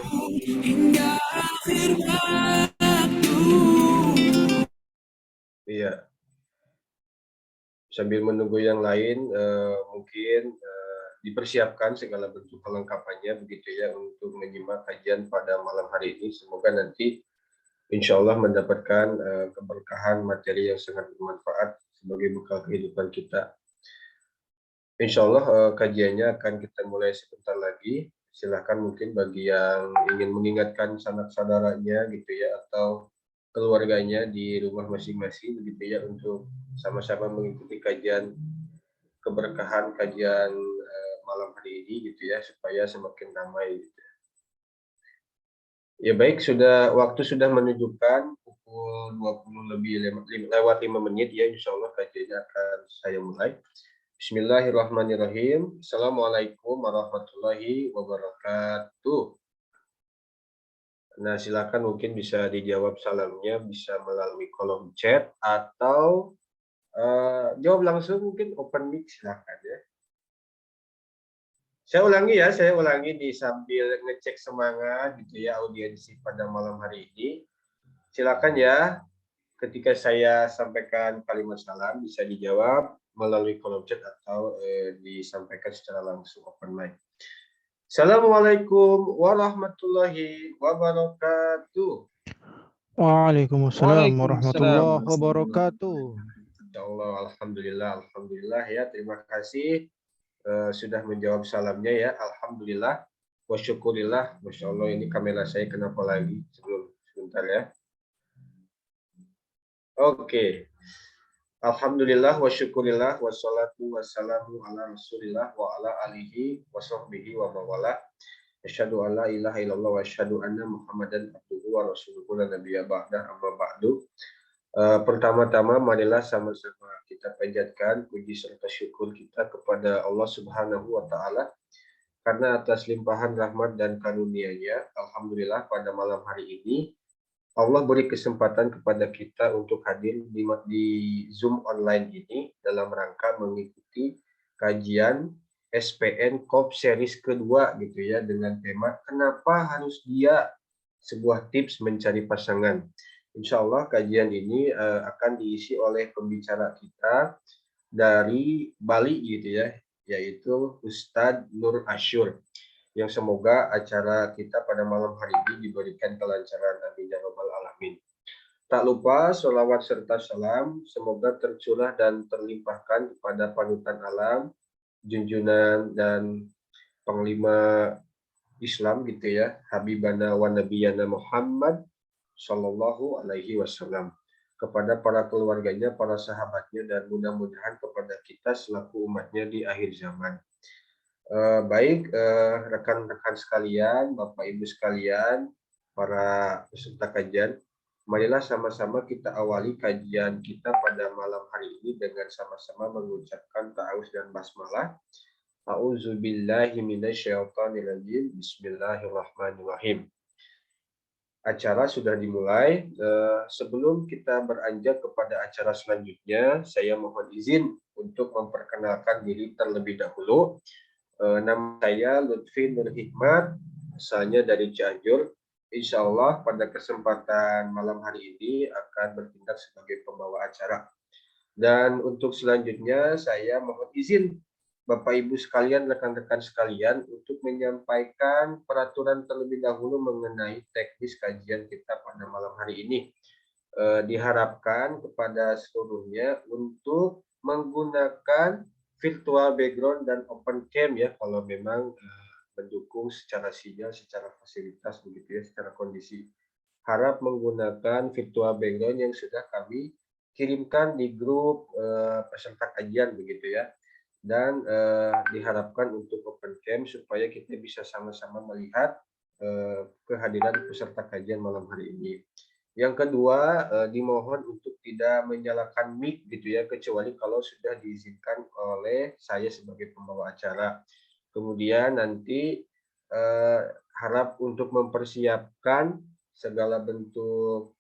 hingga akhir waktu. Iya, sambil menunggu yang lain, mungkin dipersiapkan segala bentuk kelengkapannya begitu ya untuk menyimak kajian pada malam hari ini. Semoga nanti insya Allah mendapatkan keberkahan materi yang sangat bermanfaat sebagai bekal kehidupan kita. Insya Allah kajiannya akan kita mulai sebentar lagi. Silahkan mungkin bagi yang ingin mengingatkan sanak saudaranya gitu ya atau keluarganya di rumah masing-masing begitu ya untuk sama-sama mengikuti kajian keberkahan kajian malam hari ini gitu ya supaya semakin damai gitu. Ya baik, waktu sudah menunjukkan pukul 20 lebih lewat 5 menit ya, insya Allah kajiannya akan saya mulai. Bismillahirrahmanirrahim. Assalamualaikum warahmatullahi wabarakatuh. Nah, silakan mungkin bisa dijawab salamnya bisa melalui kolom chat atau jawab langsung mungkin open mic silakan ya. Saya ulangi di sambil ngecek semangat gitu ya audiensi pada malam hari ini. Silakan ya, ketika saya sampaikan kalimat salam bisa dijawab melalui kolom chat atau disampaikan secara langsung open mic. Assalamualaikum warahmatullahi wabarakatuh. Waalaikumsalam Waalaikumsalam warahmatullahi warahmatullahi wabarakatuh. wabarakatuh. Ya Allah, alhamdulillah ya. Terima kasih sudah menjawab salamnya ya. Alhamdulillah. Wa syukurillah. Masya Allah ini kamera saya kenapa lagi sebelum sebentar ya. Oke. Alhamdulillah wa syukurillah wassalatu wassalamu ala rasulillah wa ala alihi wa sahbihi wa mawala. Asyhadu an la ilaha illallah wa asyhadu anna muhammadan abduhu wa rasuluhu la nabiyya ba'da amma ba'du. Pertama-tama marilah sama-sama kita panjatkan puji serta syukur kita kepada Allah Subhanahu wa taala karena atas limpahan rahmat dan karunia-Nya alhamdulillah pada malam hari ini Allah beri kesempatan kepada kita untuk hadir di Zoom online ini dalam rangka mengikuti kajian SPN COP series kedua gitu ya dengan tema kenapa harus dia sebuah tips mencari pasangan. Insya Allah kajian ini akan diisi oleh pembicara kita dari Bali gitu ya, yaitu Ustadz Nur Asyur yang semoga acara kita pada malam hari ini diberikan kelancaran amin ya rabbal alamin. Tak lupa sholawat serta salam semoga tercurah dan terlimpahkan kepada panutan alam, junjungan dan panglima Islam gitu ya, Habibana wa Nabiyana Muhammad Sallallahu Alaihi Wasallam, kepada para keluarganya, para sahabatnya, dan mudah-mudahan kepada kita selaku umatnya di akhir zaman. Baik rekan-rekan sekalian, Bapak Ibu sekalian, para peserta kajian, marilah sama-sama kita awali kajian kita pada malam hari ini dengan sama-sama mengucapkan ta'awuz dan basmalah. A'udzubillahi minasyaitonirrajim. Bismillahirrahmanirrahim. Acara sudah dimulai. Sebelum kita beranjak kepada acara selanjutnya, saya mohon izin untuk memperkenalkan diri terlebih dahulu. Nama saya Lutfi Nur Hikmat, asalnya dari Cianjur. Insya Allah pada kesempatan malam hari ini akan bertindak sebagai pembawa acara. Dan untuk selanjutnya saya mohon izin Bapak Ibu sekalian, rekan-rekan sekalian untuk menyampaikan peraturan terlebih dahulu mengenai teknis kajian kita pada malam hari ini. Diharapkan kepada seluruhnya untuk menggunakan virtual background dan open cam ya kalau memang mendukung secara sinyal, secara fasilitas begitu ya, secara kondisi. Harap menggunakan virtual background yang sudah kami kirimkan di grup peserta kajian begitu ya. Dan diharapkan untuk open cam supaya kita bisa sama-sama melihat kehadiran peserta kajian malam hari ini. Yang kedua, dimohon untuk tidak menyalakan mic gitu ya, kecuali kalau sudah diizinkan oleh saya sebagai pembawa acara. Kemudian nanti harap untuk mempersiapkan segala bentuk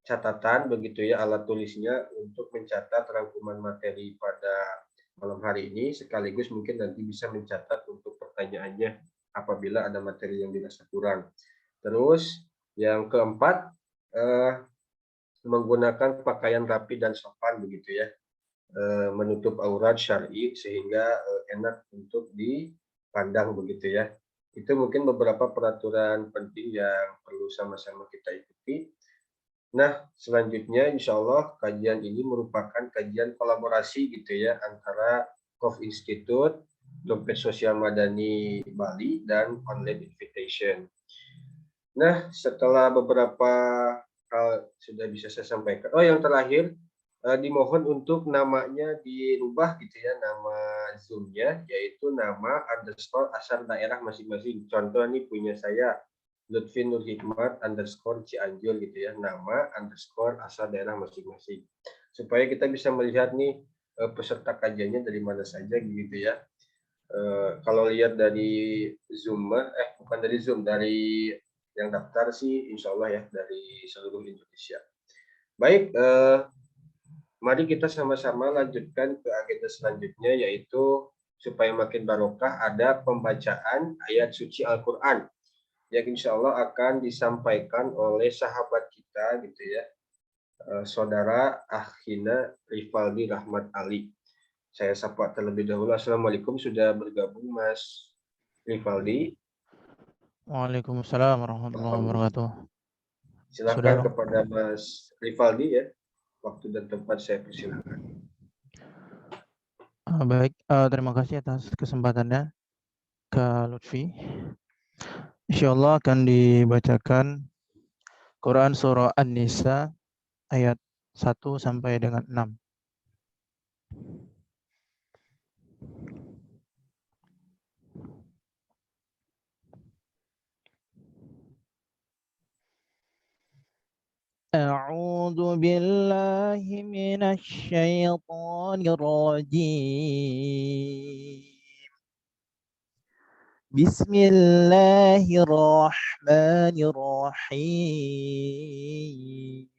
catatan begitu ya, alat tulisnya untuk mencatat rangkuman materi pada malam hari ini, sekaligus mungkin nanti bisa mencatat untuk pertanyaannya apabila ada materi yang dirasa kurang. Terus yang keempat, menggunakan pakaian rapi dan sopan begitu ya, menutup aurat syar'i sehingga enak untuk dipandang begitu ya. Itu mungkin beberapa peraturan penting yang perlu sama-sama kita ikuti. Nah, selanjutnya insya Allah kajian ini merupakan kajian kolaborasi gitu ya antara Kof Institute, Dompet Sosial Madani Bali, dan Online Invitation. Nah, setelah beberapa hal sudah bisa saya sampaikan. Oh, yang terakhir, dimohon untuk namanya dirubah gitu ya, nama Zoom-nya, yaitu nama underscore asal daerah masing-masing. Contoh ini punya saya, Lutfi Nur Hikmat underscore Cianjur gitu ya, nama underscore asal daerah masing-masing. Supaya kita bisa melihat nih peserta kajiannya dari mana saja gitu ya. Kalau lihat dari Zoom, bukan dari Zoom, dari yang daftar sih insya Allah ya dari seluruh Indonesia. Baik, mari kita sama-sama lanjutkan ke agenda selanjutnya, yaitu supaya makin barokah ada pembacaan ayat suci Al-Quran yang insya Allah akan disampaikan oleh sahabat kita gitu ya, saudara Akhina Rivaldi Rahmat Ali. Saya sapa terlebih dahulu. Assalamualaikum, sudah bergabung Mas Rivaldi. Waalaikumsalam warahmatullahi wabarakatuh. Silakan Sudah. kepada Mas Rivaldi ya. Waktu dan tempat saya persilakan. Baik, terima kasih atas kesempatannya Kak Lutfi. Insyaallah akan dibacakan Quran surah An-Nisa ayat 1 sampai dengan 6. A'udzu billahi minasy syaithanir rajim. Bismillahirrahmanirrahim.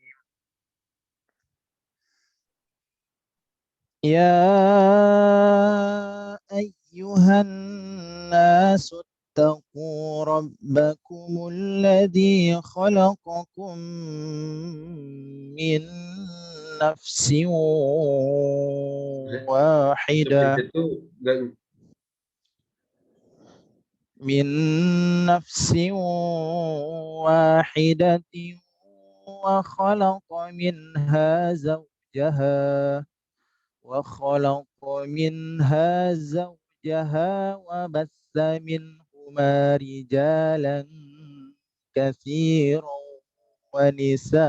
Ya ayyuhan nasu اتقوا ربكم الذي خلقكم من نفس واحدة وخلق منها زوجها وبث منهما رجالا كثيرا ونساء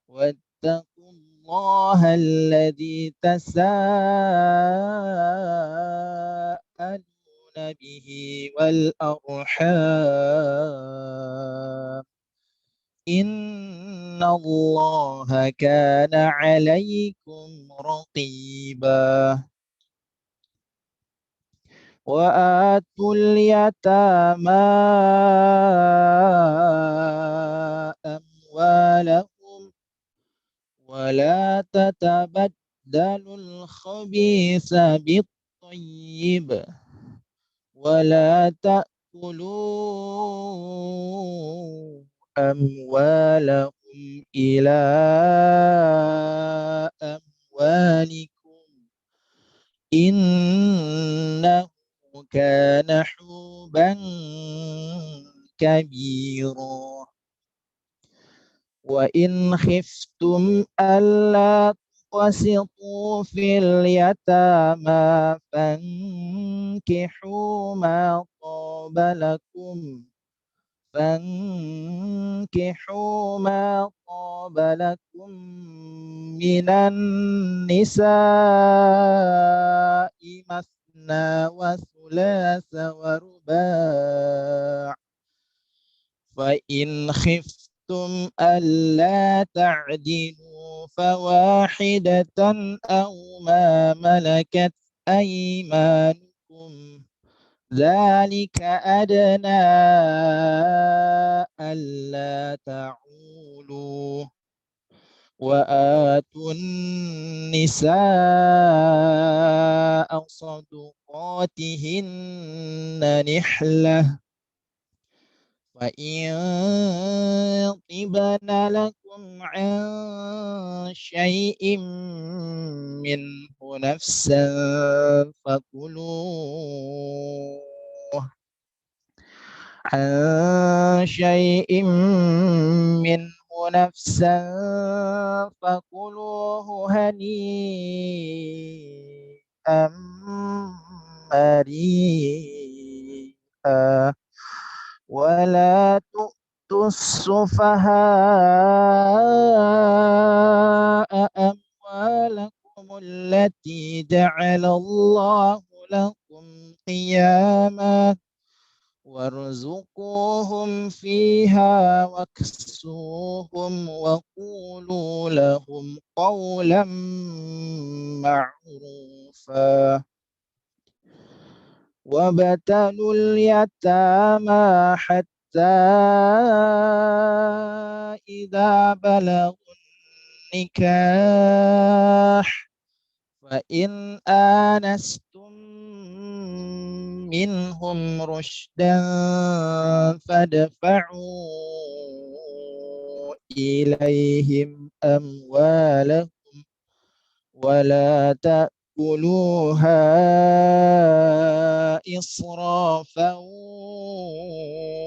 واتقوا الله الذي تساءلون به والأرحام إن الله كان عليكم رقيبا وآتوا اليتامى أموالهم ولا تتبدلوا الخبيث بالطيب ولا تأكلوا أموالهم إلى أموالكم إنه كان حوبا كبيرا وإن خفتم ألا تقسطوا في اليتامى فانكحوا ما طاب لكم من النساء مثنى وثلاث ورباع فإن خفتم ألا تعدلوا فواحدة أو ما ملكت أيمانكم ذلك أدنى ألا تعولوا وآتوا النساء صدقاتهن نحلة وإن طبن لكم عن شيء منه نفسا فكلوه هنيئا مريئا ولا تؤتوا السفهاء أموالكم التي جعل الله لكم قياما وارزقوهم فيها واكسوهم وقولوا لهم قولا معروفا وابتلوا اليتامى حتى إذا بلغوا النكاح فإن آنستم منهم رشدا فادفعوا إليهم أموالهم ولا تأكلوها إسرافا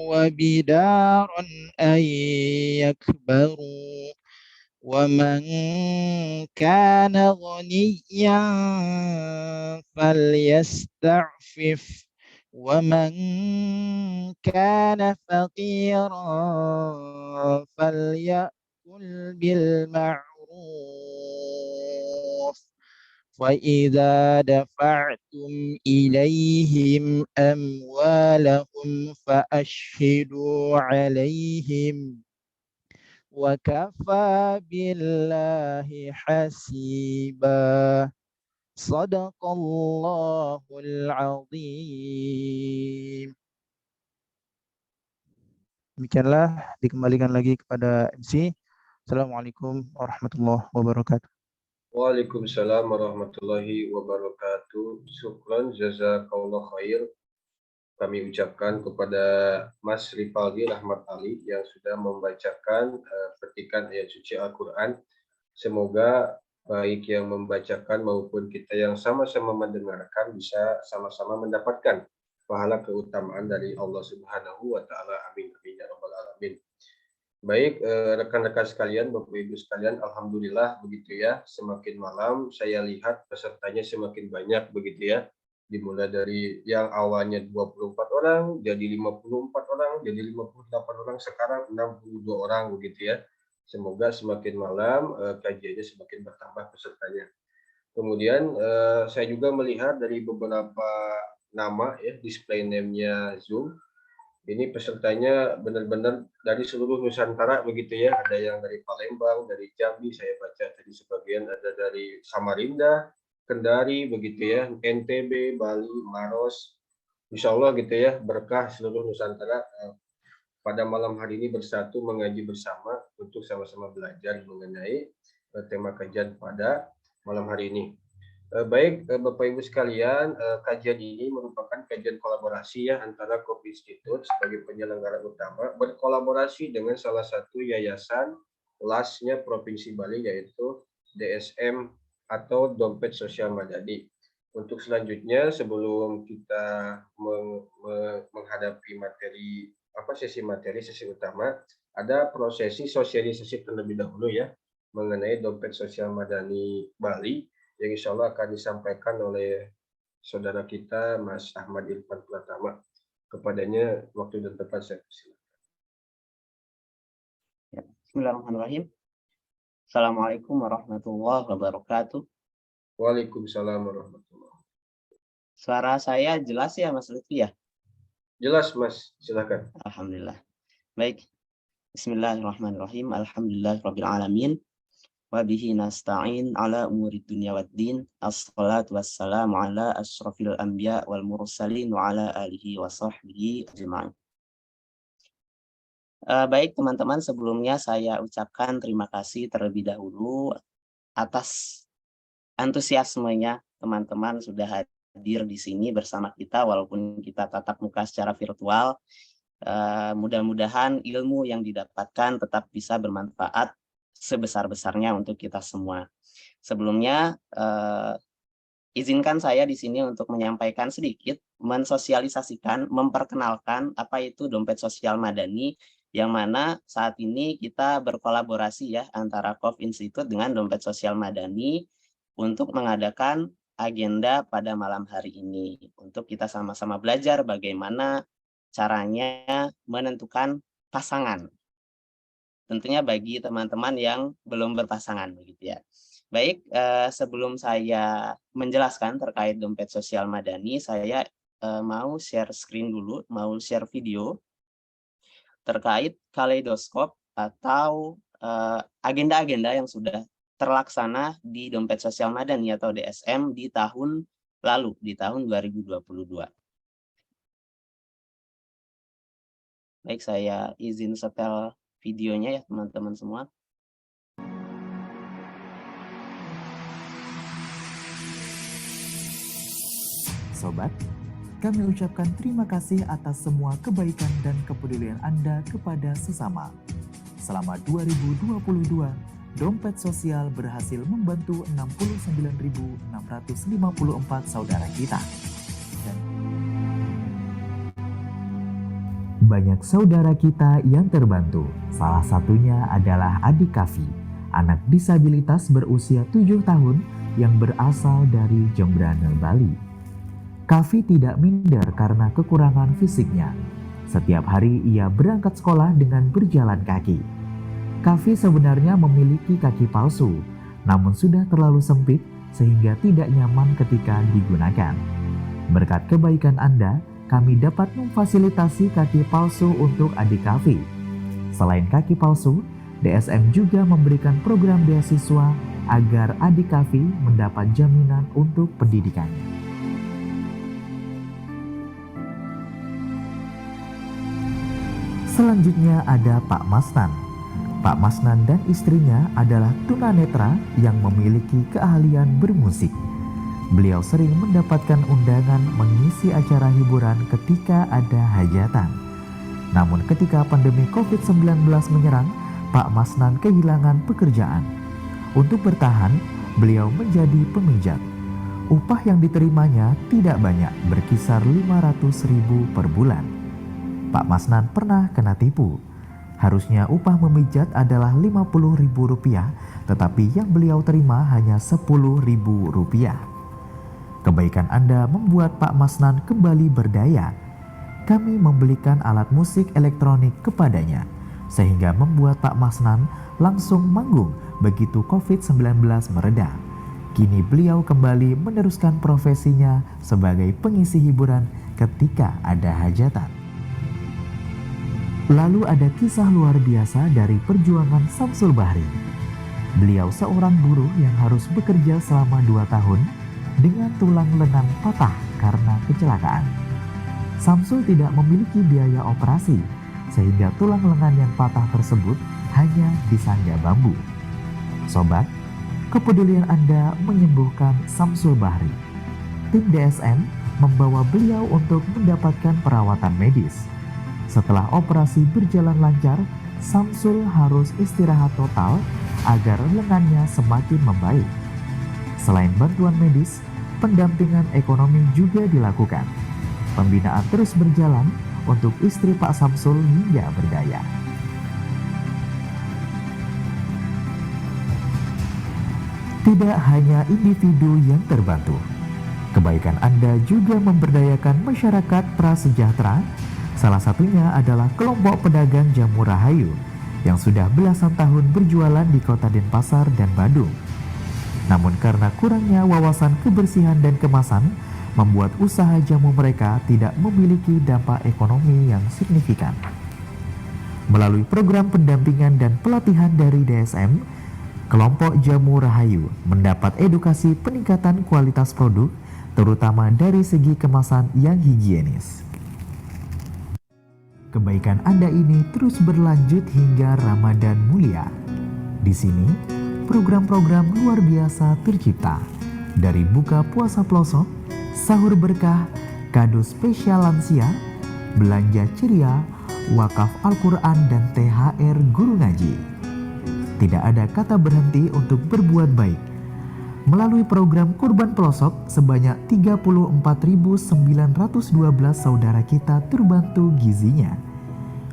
وبدارا أن يكبروا ومن كان غنيا فليستعفف ومن كان فقيرا فليأكل بالمعروف وإذا دفعتم إليهم أموالهم فأشهدوا عليهم وكفى بالله حسيبا صدق الله العظيم. Demikianlah, dikembalikan lagi kepada MC. Assalamualaikum warahmatullahi wabarakatuh. Waalaikumsalam warahmatullahi wabarakatuh. Syukran jazakallah khair. Kami ucapkan kepada Mas Rifaldi Rahmat Ali yang sudah membacakan petikan ayat suci Al-Quran. Semoga baik yang membacakan maupun kita yang sama-sama mendengarkan bisa sama-sama mendapatkan pahala keutamaan dari Allah Subhanahu wa taala. Amin amin ya rabbal alamin. Baik rekan-rekan sekalian, Bapak Ibu sekalian, alhamdulillah begitu ya. Semakin malam saya lihat pesertanya semakin banyak begitu ya. Dimulai dari yang awalnya 24 orang jadi 54 orang, jadi 58 orang, sekarang 62 orang begitu ya. Semoga semakin malam kajiannya semakin bertambah pesertanya. Kemudian saya juga melihat dari beberapa nama ya, display name-nya Zoom. Ini pesertanya benar-benar dari seluruh Nusantara begitu ya. Ada yang dari Palembang, dari Jambi, saya baca tadi sebagian, ada dari Samarinda, Kendari begitu ya, NTB, Bali, Maros. Insya Allah gitu ya, berkah seluruh Nusantara pada malam hari ini bersatu mengaji bersama untuk sama-sama belajar mengenai tema kajian pada malam hari ini. Baik Bapak Ibu sekalian, kajian ini merupakan kajian kolaborasi ya antara Kopi Institute sebagai penyelenggara utama berkolaborasi dengan salah satu yayasan LAS-nya Provinsi Bali yaitu DSM atau Dompet Sosial Madani. Untuk selanjutnya sebelum kita menghadapi materi sesi utama, ada prosesi sosialisasi terlebih dahulu ya mengenai Dompet Sosial Madani Bali yang insya Allah akan disampaikan oleh saudara kita Mas Ahmad Irfan Pratama. Kepadanya waktu dan tempat saya persilakan. Ya, bismillahirrahmanirrahim. Assalamualaikum warahmatullahi wabarakatuh. Waalaikumsalam warahmatullahi wabarakatuh. Suara saya jelas ya Mas Lutfi ya? Jelas Mas, silakan. Alhamdulillah. Baik. Bismillahirrahmanirrahim. Alhamdulillahirabbil alamin. Wa bihi nasta'in ala umuri dunya waddin. Assalatu wassalamu ala asyrafil anbiya wal mursalin wa ala alihi wa sahbihi ajma'in. Baik teman-teman, sebelumnya saya ucapkan terima kasih terlebih dahulu atas antusiasmenya teman-teman sudah hadir di sini bersama kita walaupun kita tatap muka secara virtual. Mudah-mudahan ilmu yang didapatkan tetap bisa bermanfaat sebesar-besarnya untuk kita semua. Sebelumnya, izinkan saya di sini untuk menyampaikan sedikit, mensosialisasikan, memperkenalkan apa itu dompet sosial madani, yang mana saat ini kita berkolaborasi ya antara KOF Institute dengan dompet sosial madani untuk mengadakan agenda pada malam hari ini. Untuk kita sama-sama belajar bagaimana caranya menentukan pasangan. Tentunya bagi teman-teman yang belum berpasangan begitu ya. Baik, sebelum saya menjelaskan terkait dompet sosial madani, saya mau share screen dulu, mau share video terkait kaleidoskop atau agenda-agenda yang sudah terlaksana di dompet sosial madani atau DSM di tahun lalu, di tahun 2022. Baik, saya izin setel videonya ya teman-teman semua. Sobat, kami ucapkan terima kasih atas semua kebaikan dan kepedulian Anda kepada sesama. Selama 2022, dompet sosial berhasil membantu 69.654 saudara kita. Dan banyak saudara kita yang terbantu. Salah satunya adalah adik Kavi, anak disabilitas berusia 7 tahun yang berasal dari Jembrana, Bali. Kavi tidak minder karena kekurangan fisiknya. Setiap hari ia berangkat sekolah dengan berjalan kaki. Kavi sebenarnya memiliki kaki palsu, namun sudah terlalu sempit sehingga tidak nyaman ketika digunakan. Berkat kebaikan Anda, kami dapat memfasilitasi kaki palsu untuk adik Kavi. Selain kaki palsu, DSM juga memberikan program beasiswa agar adik Kavi mendapat jaminan untuk pendidikannya. Selanjutnya ada Pak Masnan. Pak Masnan dan istrinya adalah tunanetra yang memiliki keahlian bermusik. Beliau sering mendapatkan undangan mengisi acara hiburan ketika ada hajatan. Namun ketika pandemi COVID-19 menyerang, Pak Masnan kehilangan pekerjaan. Untuk bertahan, beliau menjadi pemijat. Upah yang diterimanya tidak banyak, berkisar 500.000 per bulan. Pak Masnan pernah kena tipu. Harusnya upah memijat adalah Rp50.000, tetapi yang beliau terima hanya Rp10.000. Kebaikan Anda membuat Pak Masnan kembali berdaya. Kami membelikan alat musik elektronik kepadanya, sehingga membuat Pak Masnan langsung manggung begitu COVID-19 mereda. Kini beliau kembali meneruskan profesinya sebagai pengisi hiburan ketika ada hajatan. Lalu ada kisah luar biasa dari perjuangan Samsul Bahri. Beliau seorang buruh yang harus bekerja selama 2 tahun dengan tulang lengan patah karena kecelakaan. Samsul tidak memiliki biaya operasi, sehingga tulang lengan yang patah tersebut hanya disangga bambu. Sobat, kepedulian Anda menyembuhkan Samsul Bahri. Tim DSM membawa beliau untuk mendapatkan perawatan medis. Setelah operasi berjalan lancar, Samsul harus istirahat total agar lengannya semakin membaik. Selain bantuan medis, pendampingan ekonomi juga dilakukan. Pembinaan terus berjalan untuk istri Pak Samsul hingga berdaya. Tidak hanya individu yang terbantu, kebaikan Anda juga memberdayakan masyarakat prasejahtera. Salah satunya adalah kelompok pedagang jamu Rahayu yang sudah belasan tahun berjualan di kota Denpasar dan Bandung. Namun karena kurangnya wawasan kebersihan dan kemasan, membuat usaha jamu mereka tidak memiliki dampak ekonomi yang signifikan. Melalui program pendampingan dan pelatihan dari DSM, kelompok jamu Rahayu mendapat edukasi peningkatan kualitas produk, terutama dari segi kemasan yang higienis. kebaikan Anda ini terus berlanjut hingga Ramadan mulia. Di sini, program-program luar biasa tercipta. Dari buka puasa pelosok, sahur berkah, kado spesial lansia, belanja ceria, wakaf Al-Quran dan THR guru ngaji. Tidak ada kata berhenti untuk berbuat baik. Melalui program Kurban Pelosok, sebanyak 34.912 saudara kita terbantu gizinya.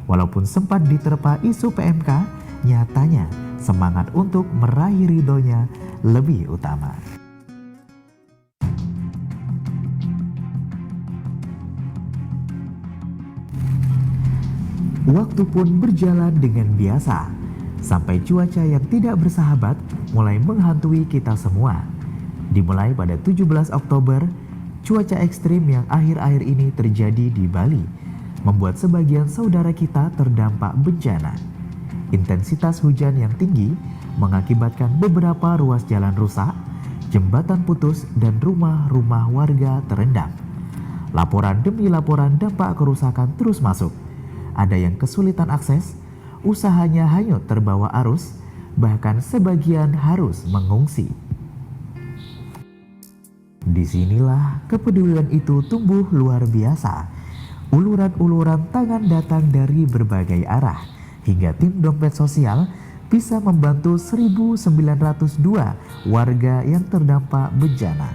Walaupun sempat diterpa isu PMK, nyatanya semangat untuk meraih ridhonya lebih utama. Waktu pun berjalan dengan biasa, sampai cuaca yang tidak bersahabat mulai menghantui kita semua. Dimulai pada 17 Oktober, cuaca ekstrim yang akhir-akhir ini terjadi di Bali membuat sebagian saudara kita terdampak bencana. Intensitas hujan yang tinggi mengakibatkan beberapa ruas jalan rusak, jembatan putus, dan rumah-rumah warga terendam. Laporan demi laporan dampak kerusakan terus masuk. Ada yang kesulitan akses, usahanya hanyut terbawa arus, bahkan sebagian harus mengungsi. Disinilah kepedulian itu tumbuh luar biasa. Uluran-uluran tangan datang dari berbagai arah, hingga tim dompet sosial bisa membantu 1.902 warga yang terdampak bencana.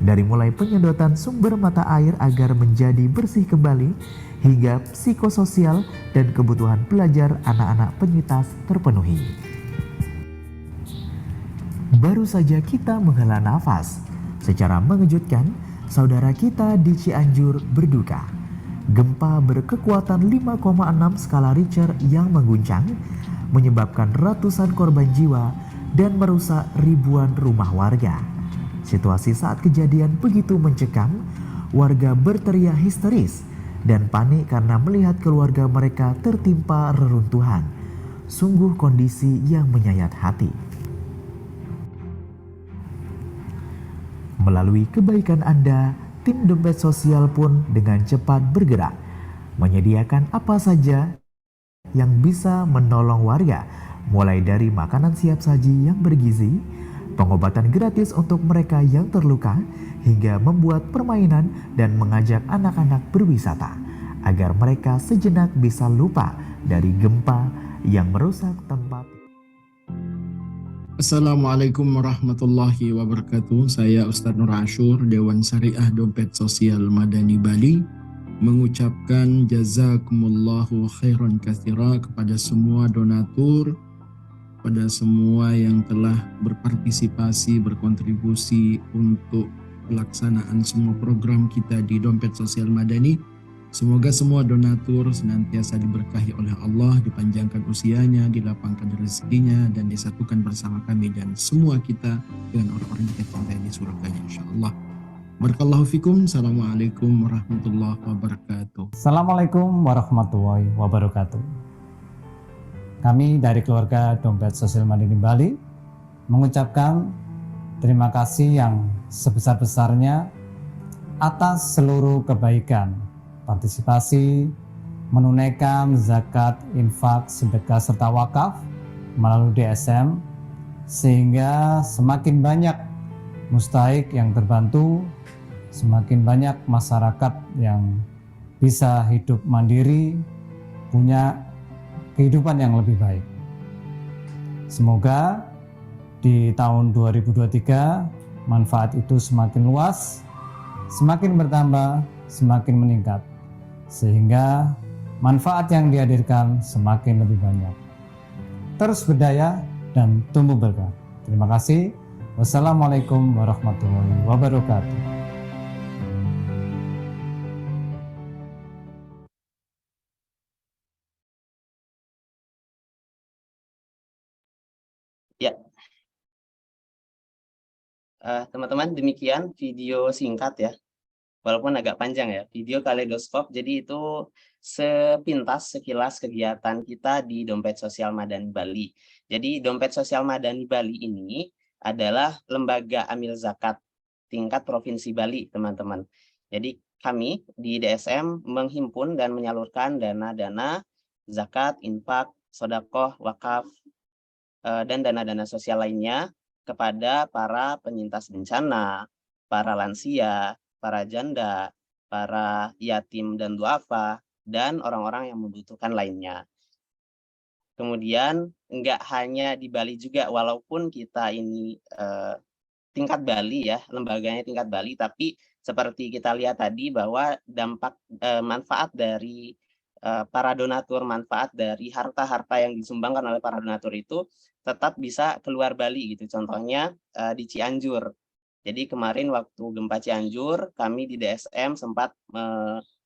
Dari mulai penyedotan sumber mata air agar menjadi bersih kembali, hingga psikososial dan kebutuhan belajar anak-anak penyintas terpenuhi. Baru saja kita menghela nafas, secara mengejutkan saudara kita di Cianjur berduka. Gempa berkekuatan 5,6 skala Richter yang mengguncang menyebabkan ratusan korban jiwa dan merusak ribuan rumah warga. Situasi saat kejadian begitu mencekam, warga berteriak histeris dan panik karena melihat keluarga mereka tertimpa reruntuhan. Sungguh kondisi yang menyayat hati. Melalui kebaikan Anda, tim dompet sosial pun dengan cepat bergerak, menyediakan apa saja yang bisa menolong warga, mulai dari makanan siap saji yang bergizi, pengobatan gratis untuk mereka yang terluka, hingga membuat permainan dan mengajak anak-anak berwisata, agar mereka sejenak bisa lupa dari gempa yang merusak tempat. Assalamualaikum warahmatullahi wabarakatuh. Saya Ustadz Nur Ashur, Dewan Syariah Dompet Sosial Madani Bali, mengucapkan jazakumullahu khairan katsira kepada semua donatur, pada semua yang telah berpartisipasi, berkontribusi untuk pelaksanaan semua program kita di Dompet Sosial Madani. Semoga semua donatur senantiasa diberkahi oleh Allah, dipanjangkan usianya, dilapangkan rezekinya, dan disatukan bersama kami dan semua kita dengan orang-orang yang kita cintai di surganya insyaallah. Barakallahu fikum. Assalamualaikum warahmatullahi wabarakatuh. Assalamualaikum warahmatullahi wabarakatuh. Kami dari keluarga Dompet Sosial Madani Bali mengucapkan terima kasih yang sebesar-besarnya atas seluruh kebaikan, partisipasi, menunaikan zakat, infak, sedekah, serta wakaf melalui DSM, sehingga semakin banyak mustahik yang terbantu, semakin banyak masyarakat yang bisa hidup mandiri, punya kehidupan yang lebih baik. Semoga di tahun 2023 manfaat itu semakin luas, semakin bertambah, semakin meningkat, sehingga manfaat yang dihadirkan semakin lebih banyak. Terus berdaya dan tumbuh berkah. Terima kasih. Wassalamualaikum warahmatullahi wabarakatuh. Ya, teman-teman, demikian video singkat ya. Walaupun agak panjang ya, video kaleidoskop. Jadi itu sepintas, sekilas kegiatan kita di Dompet Sosial Madani Bali. Jadi Dompet Sosial Madani Bali ini adalah lembaga amil zakat tingkat provinsi Bali, teman-teman. Jadi kami di DSM menghimpun dan menyalurkan dana-dana zakat, infak, sedekah, wakaf, dan dana-dana sosial lainnya kepada para penyintas bencana, para lansia, para janda, para yatim dan duafa, dan orang-orang yang membutuhkan lainnya. Kemudian nggak hanya di Bali juga, walaupun kita ini tingkat Bali ya, lembaganya tingkat Bali, tapi seperti kita lihat tadi bahwa dampak manfaat dari para donatur, manfaat dari harta-harta yang disumbangkan oleh para donatur itu tetap bisa keluar Bali gitu. Contohnya di Cianjur. Jadi kemarin waktu gempa Cianjur, kami di DSM sempat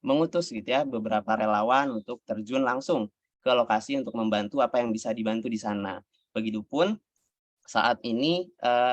mengutus gitu ya beberapa relawan untuk terjun langsung ke lokasi untuk membantu apa yang bisa dibantu di sana. Begitupun saat ini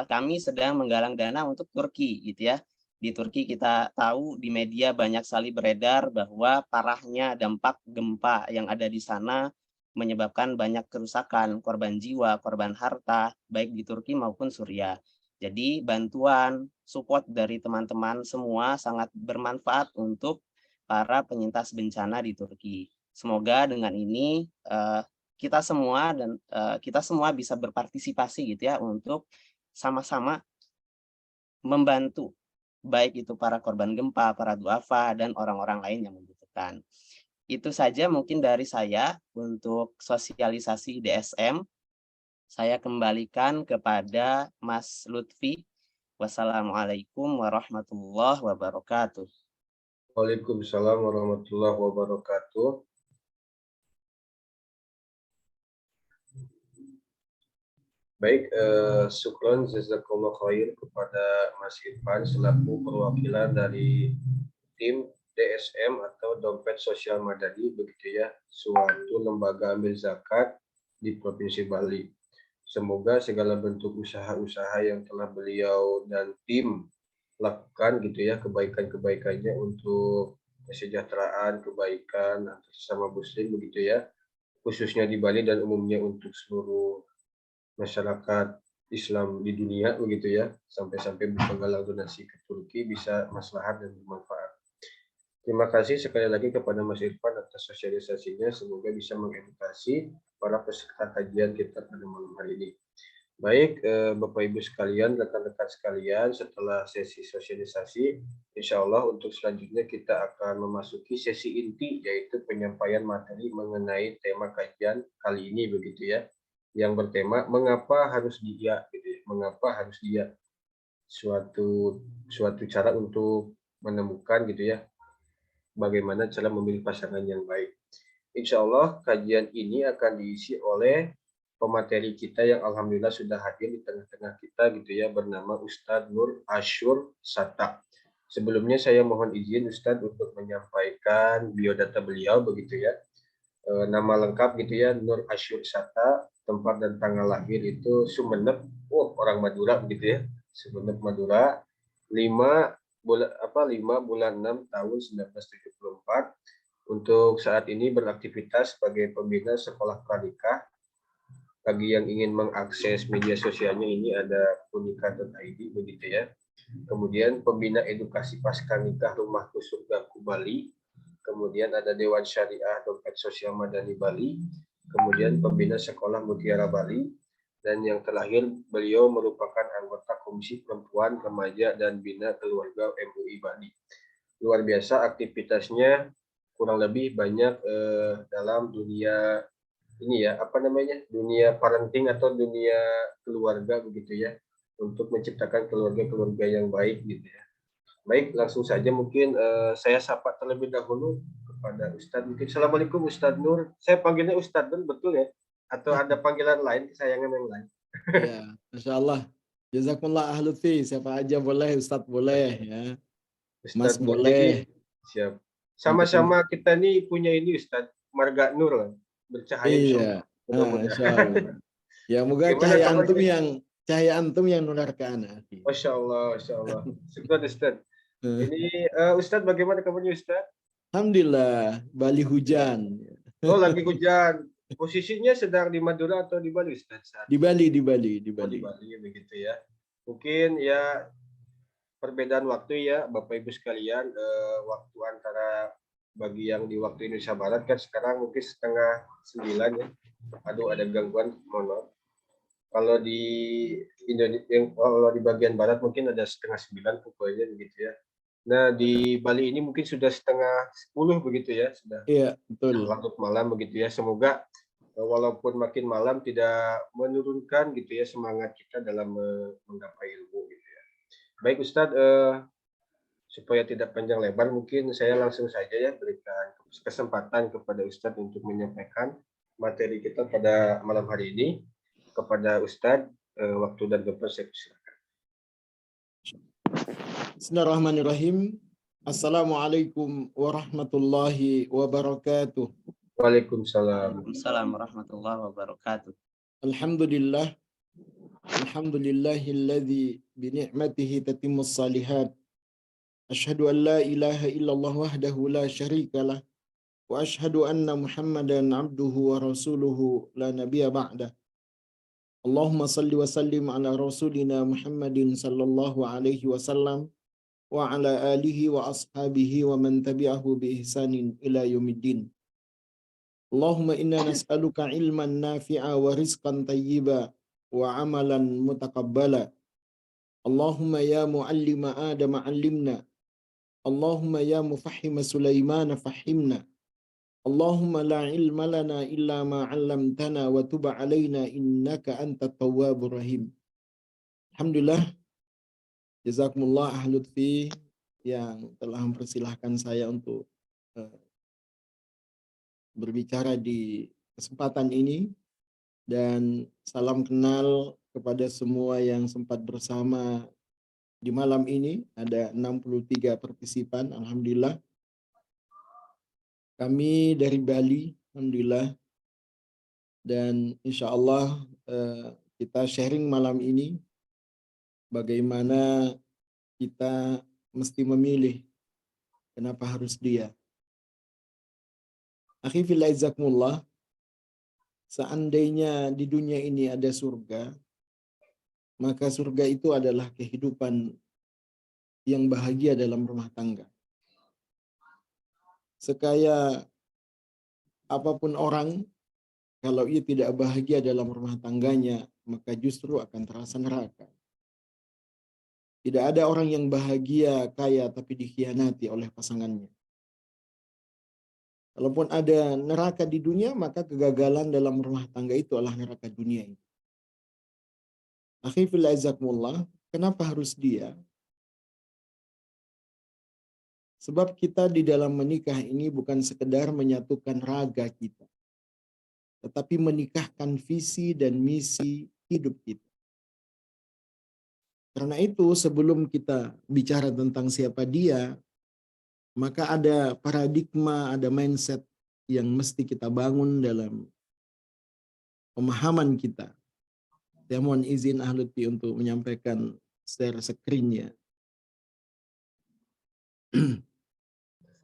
kami sedang menggalang dana untuk Turki gitu ya. Di Turki kita tahu di media banyak sekali beredar bahwa parahnya dampak gempa yang ada di sana menyebabkan banyak kerusakan, korban jiwa, korban harta, baik di Turki maupun Suriah. Jadi bantuan, support dari teman-teman semua sangat bermanfaat untuk para penyintas bencana di Turki. Semoga dengan ini kita semua bisa berpartisipasi gitu ya untuk sama-sama membantu baik itu para korban gempa, para duafa dan orang-orang lain yang membutuhkan. Itu saja mungkin dari saya untuk sosialisasi DSM. Saya kembalikan kepada Mas Lutfi. Wassalamualaikum warahmatullahi wabarakatuh. Waalaikumsalam warahmatullahi wabarakatuh. Baik, syukron jazakallah khair kepada Mas Irfan selaku perwakilan dari tim DSM atau Dompet Sosial Madani begitu ya, suatu lembaga amil zakat di Provinsi Bali. Semoga segala bentuk usaha-usaha yang telah beliau dan tim lakukan gitu ya, kebaikan-kebaikannya untuk kesejahteraan, kebaikan antar sesama muslim begitu ya, khususnya di Bali dan umumnya untuk seluruh masyarakat Islam di dunia begitu ya, sampai-sampai menggalang donasi ke Turki bisa maslahat dan bermanfaat. Terima kasih sekali lagi kepada Mas Irfan atas sosialisasinya, semoga bisa mengedukasi para peserta kajian kita pada malam hari ini. Baik, Bapak Ibu sekalian, rekan-rekan sekalian, setelah sesi sosialisasi, insya Allah untuk selanjutnya kita akan memasuki sesi inti, yaitu penyampaian materi mengenai tema kajian kali ini begitu ya, yang bertema mengapa harus dia, gitu ya. Mengapa harus dia, suatu cara untuk menemukan gitu ya, bagaimana cara memilih pasangan yang baik. Insya Allah kajian ini akan diisi oleh pemateri kita yang alhamdulillah sudah hadir di tengah-tengah kita gitu ya, bernama Ustadz Nur Asyur Satta. Sebelumnya saya mohon izin Ustadz untuk menyampaikan biodata beliau begitu ya. Nama lengkap gitu ya, Nur Asyur Satta, tempat dan tanggal lahir itu Sumeneb, orang Madura begitu ya, Sumeneb Madura, 5 bulan 6 tahun 1974. Untuk saat ini beraktivitas sebagai pembina sekolah pranikah. Bagi yang ingin mengakses media sosialnya ini ada punika.id begitu ya. Kemudian pembina edukasi pasca nikah Rumahku Surgaku Bali. Kemudian ada Dewan Syariah Dompet Sosial Madani Bali. Kemudian pembina sekolah Mutiara Bali. Dan yang terakhir beliau merupakan anggota Komisi Perempuan, Remaja dan Bina Keluarga MUI Bali. Luar biasa aktivitasnya, kurang lebih banyak dalam dunia ini ya, dunia parenting atau dunia keluarga begitu ya, untuk menciptakan keluarga-keluarga yang baik gitu ya. Baik, langsung saja mungkin saya sapa terlebih dahulu kepada Ustadz. Mungkin Assalamualaikum Ustadz Nur. Saya panggilnya Ustadz Nur, betul ya? Atau ada panggilan lain, kesayangan yang lain? Ya, Masya Allah. Jazakumullah ahlu fi. Siapa aja boleh, Ustadz boleh ya. Mas Ustadz boleh. Siap. Sama-sama kita nih punya ini Ustadz, marga Nur lah. Bercahaya. Iya. Mudah-mudahan. Ya, moga cahaya antum yang nular ke anak. Masya Allah, Masya Allah. Syukur Ustadz. Ini Ustadz bagaimana kabarnya Ustadz? Alhamdulillah, Bali hujan. Oh, lagi hujan. Posisinya sedang di Madura atau di Bali Ustadz? Di Bali. Di Bali begitu ya. Mungkin ya perbedaan waktu ya Bapak Ibu sekalian, waktu antara bagi yang di waktu Indonesia Barat kan sekarang mungkin 8:30 ya. Aduh, ada gangguan, mohon maaf. Kalau di kalau di bagian barat mungkin ada 8:30 pokoknya begitu ya. Nah, di Bali ini mungkin sudah 9:30 begitu ya, sudah Iya, betul. larut malam begitu ya. Semoga walaupun makin malam tidak menurunkan gitu ya semangat kita dalam menggapai ilmu gitu ya. Baik Ustadz, supaya tidak panjang lebar mungkin saya langsung saja ya berikan kesempatan kepada Ustadz untuk menyampaikan materi kita pada malam hari ini. Kepada Ustadz, waktu dan tempat saya persilakan. Bismillahirrahmanirrahim. Assalamualaikum warahmatullahi wabarakatuh. Waalaikumsalam. Waalaikumsalam warahmatullahi wabarakatuh. Alhamdulillah. Alhamdulillahilladzi bini'matihi tatimmus salihat. Asyhadu an la ilaha illallah wahdahu la syarikalah. Wa asyhadu anna Muhammadan abduhu wa rasuluhu la nabiyya ba'dah. Allahumma salli wa sallim ala rasulina Muhammadin sallallahu alaihi wasallam wa ala alihi wa ashabihi wa man tabi'ahu bi ihsanin ila yaumiddin. Allahumma inna nas'aluka ilman nafi'a wa rizqan tayyiba wa amalan mutaqabbala. Allahumma ya muallima Adam 'allimna. Allahumma ya mufahhima Sulaiman fahhimna. Allahumma la ilma lana illa ma 'allamtana wa tub 'alaina innaka antat tawwabur rahim. Alhamdulillah, jazakumullah ahlu lutfi yang telah mempersilahkan saya untuk berbicara di kesempatan ini, dan salam kenal kepada semua yang sempat bersama di malam ini. Ada 63 partisipan, alhamdulillah. Kami dari Bali, alhamdulillah, dan insya Allah kita sharing malam ini bagaimana kita mesti memilih kenapa harus dia. Akhi fillah izakumullah, seandainya di dunia ini ada surga, maka surga itu adalah kehidupan yang bahagia dalam rumah tangga. Sekaya apapun orang, kalau ia tidak bahagia dalam rumah tangganya, maka justru akan terasa neraka. Tidak ada orang yang bahagia, kaya, tapi dikhianati oleh pasangannya. Kalaupun ada neraka di dunia, maka kegagalan dalam rumah tangga itu adalah neraka dunia ini. Akhi fillah izakumullah, kenapa harus dia? Sebab kita di dalam menikah ini bukan sekedar menyatukan raga kita, tetapi menikahkan visi dan misi hidup kita. Karena itu sebelum kita bicara tentang siapa dia, maka ada paradigma, ada mindset yang mesti kita bangun dalam pemahaman kita. Saya mohon izin ahluti untuk menyampaikan share screen-nya.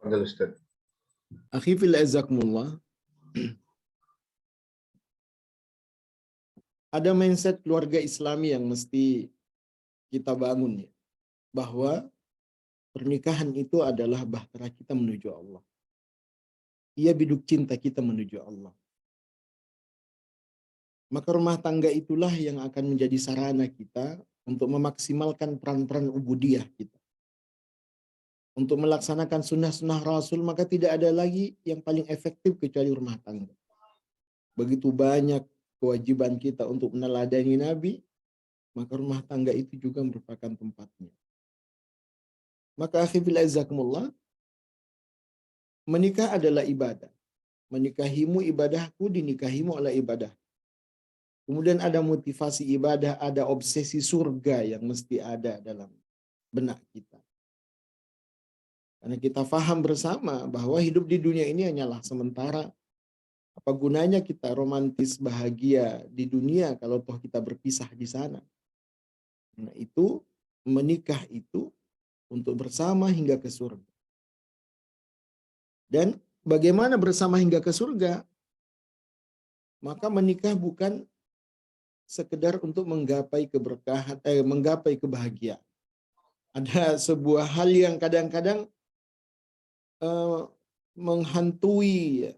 Fadhil Ustaz. Akhi fillah izakumullah, ada mindset keluarga Islami yang mesti kita bangun ya, bahwa pernikahan itu adalah bahtera kita menuju Allah. Ia biduk cinta kita menuju Allah. Maka rumah tangga itulah yang akan menjadi sarana kita untuk memaksimalkan peran-peran ubudiyah kita. Untuk melaksanakan sunnah-sunnah Rasul, maka tidak ada lagi yang paling efektif kecuali rumah tangga. Begitu banyak kewajiban kita untuk meneladani Nabi, maka rumah tangga itu juga merupakan tempatnya. Maka akhi fillah izakumullah, menikah adalah ibadah. Menikahimu ibadahku, dinikahimu adalah ibadah. Kemudian ada motivasi ibadah, ada obsesi surga yang mesti ada dalam benak kita. Karena kita faham bersama bahwa hidup di dunia ini hanyalah sementara. Apa gunanya kita romantis bahagia di dunia kalau toh kita berpisah di sana? Nah itu, menikah itu untuk bersama hingga ke surga. Dan bagaimana bersama hingga ke surga? Maka menikah bukan sekedar untuk menggapai keberkahan, menggapai kebahagiaan. Ada sebuah hal yang kadang-kadang menghantui ya,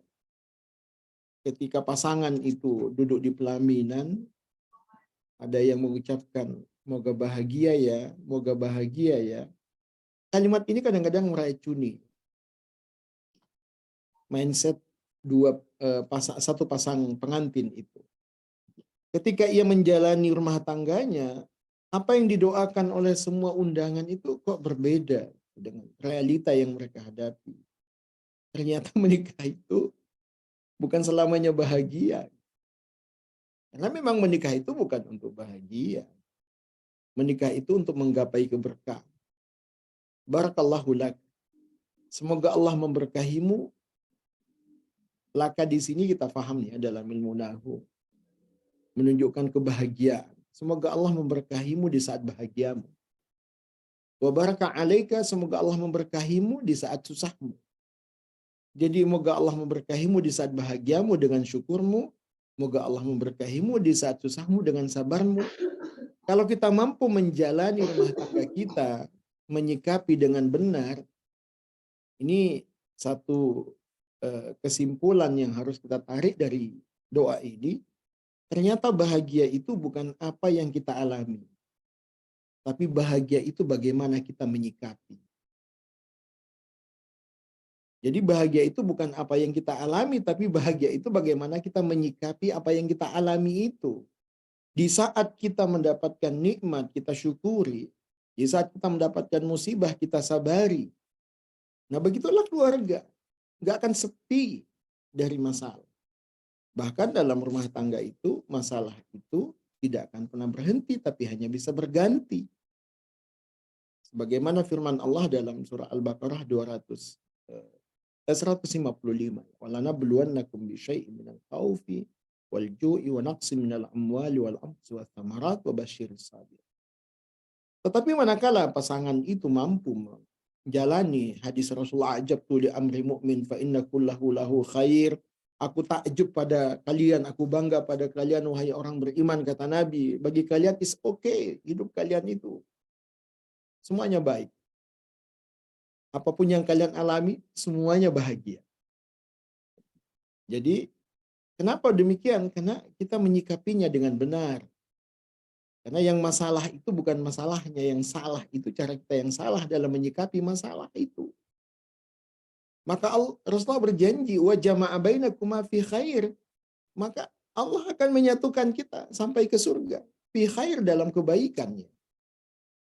ketika pasangan itu duduk di pelaminan. Ada yang mengucapkan, moga bahagia ya, moga bahagia ya. Kalimat ini kadang-kadang meracuni mindset satu pasang pengantin itu. Ketika ia menjalani rumah tangganya, apa yang didoakan oleh semua undangan itu kok berbeda dengan realita yang mereka hadapi. Ternyata menikah itu bukan selamanya bahagia. Karena memang menikah itu bukan untuk bahagia. Menikah itu untuk menggapai keberkahan. Barakallahu lak. Semoga Allah memberkahimu. Laka di sini kita paham ya dalam ilmu nahwu. Menunjukkan kebahagiaan. Semoga Allah memberkahimu di saat bahagiamu. Wa baraka alaika, semoga Allah memberkahimu di saat susahmu. Jadi moga Allah memberkahimu di saat bahagiamu dengan syukurmu. Moga Allah memberkahimu di saat susahmu dengan sabarmu. Kalau kita mampu menjalani rumah tangga kita, menyikapi dengan benar, ini satu kesimpulan yang harus kita tarik dari doa ini. Ternyata bahagia itu bukan apa yang kita alami, tapi bahagia itu bagaimana kita menyikapi. Jadi bahagia itu bukan apa yang kita alami, tapi bahagia itu bagaimana kita menyikapi apa yang kita alami itu. Di saat kita mendapatkan nikmat, kita syukuri. Di saat kita mendapatkan musibah, kita sabari. Nah begitulah keluarga. Nggak akan sepi dari masalah. Bahkan dalam rumah tangga itu, masalah itu tidak akan pernah berhenti, tapi hanya bisa berganti. Sebagaimana firman Allah dalam surah Al-Baqarah 155. Walanabluwannakum bisyai'in minal khaufi wal ju'i wa naqsin minal amwali wal anfusi wath thamarat wa basyiris sabirin. Tetapi manakala pasangan itu mampu menjalani hadis Rasulullah, ajab tu li amri mu'min fa inna kullahu lahu khair. Aku takjub pada kalian, aku bangga pada kalian wahai orang beriman, kata Nabi. Bagi kalian is okay, hidup kalian itu semuanya baik. Apapun yang kalian alami, semuanya bahagia. Jadi, kenapa demikian? Karena kita menyikapinya dengan benar. Karena yang masalah itu bukan masalahnya, yang salah itu cara kita yang salah dalam menyikapi masalah itu. Maka Rasulullah berjanji, wa jama'a bainakuma fi khair. Maka Allah akan menyatukan kita sampai ke surga. Fi khair, dalam kebaikannya.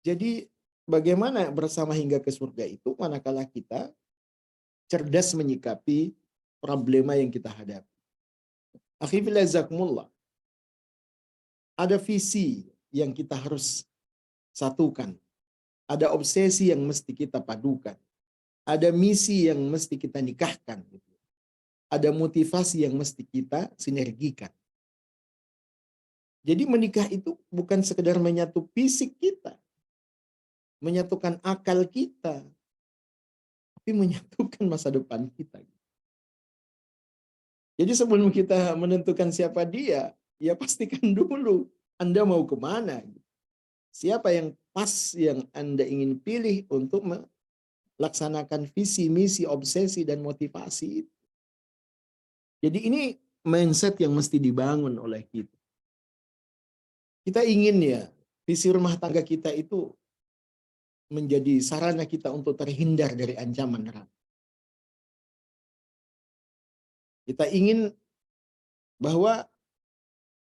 Jadi, bagaimana bersama hingga ke surga itu manakala kita cerdas menyikapi problema yang kita hadapi. Akhi fillah jazakumullah. Ada visi yang kita harus satukan. Ada obsesi yang mesti kita padukan. Ada misi yang mesti kita nikahkan. Ada motivasi yang mesti kita sinergikan. Jadi menikah itu bukan sekedar menyatu fisik kita, menyatukan akal kita, tapi menyatukan masa depan kita. Jadi sebelum kita menentukan siapa dia, ya pastikan dulu Anda mau kemana. Siapa yang pas yang Anda ingin pilih untuk melaksanakan visi, misi, obsesi, dan motivasi itu. Jadi ini mindset yang mesti dibangun oleh kita. Kita ingin ya, visi rumah tangga kita itu menjadi sarana kita untuk terhindar dari ancaman neraka. Kita ingin bahwa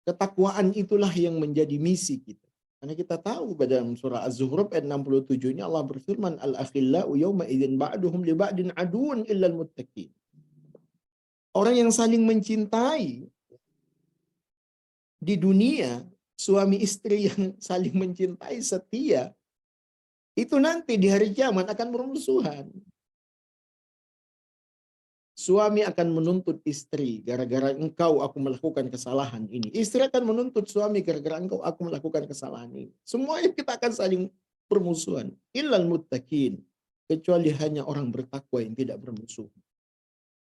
ketakwaan itulah yang menjadi misi kita. Karena kita tahu pada surah Az-Zukhruf ayat 67-nya Allah berfirman, al-akhillau yawma idzin ba'duhum li ba'din aduun illal muttaqin. Orang yang saling mencintai di dunia, suami istri yang saling mencintai setia, itu nanti di hari kiamat akan bermusuhan. Suami akan menuntut istri, gara-gara engkau aku melakukan kesalahan ini. Istri akan menuntut suami, gara-gara engkau aku melakukan kesalahan ini. Semuanya kita akan saling bermusuhan. Illal muttaqin, kecuali hanya orang bertakwa yang tidak bermusuh.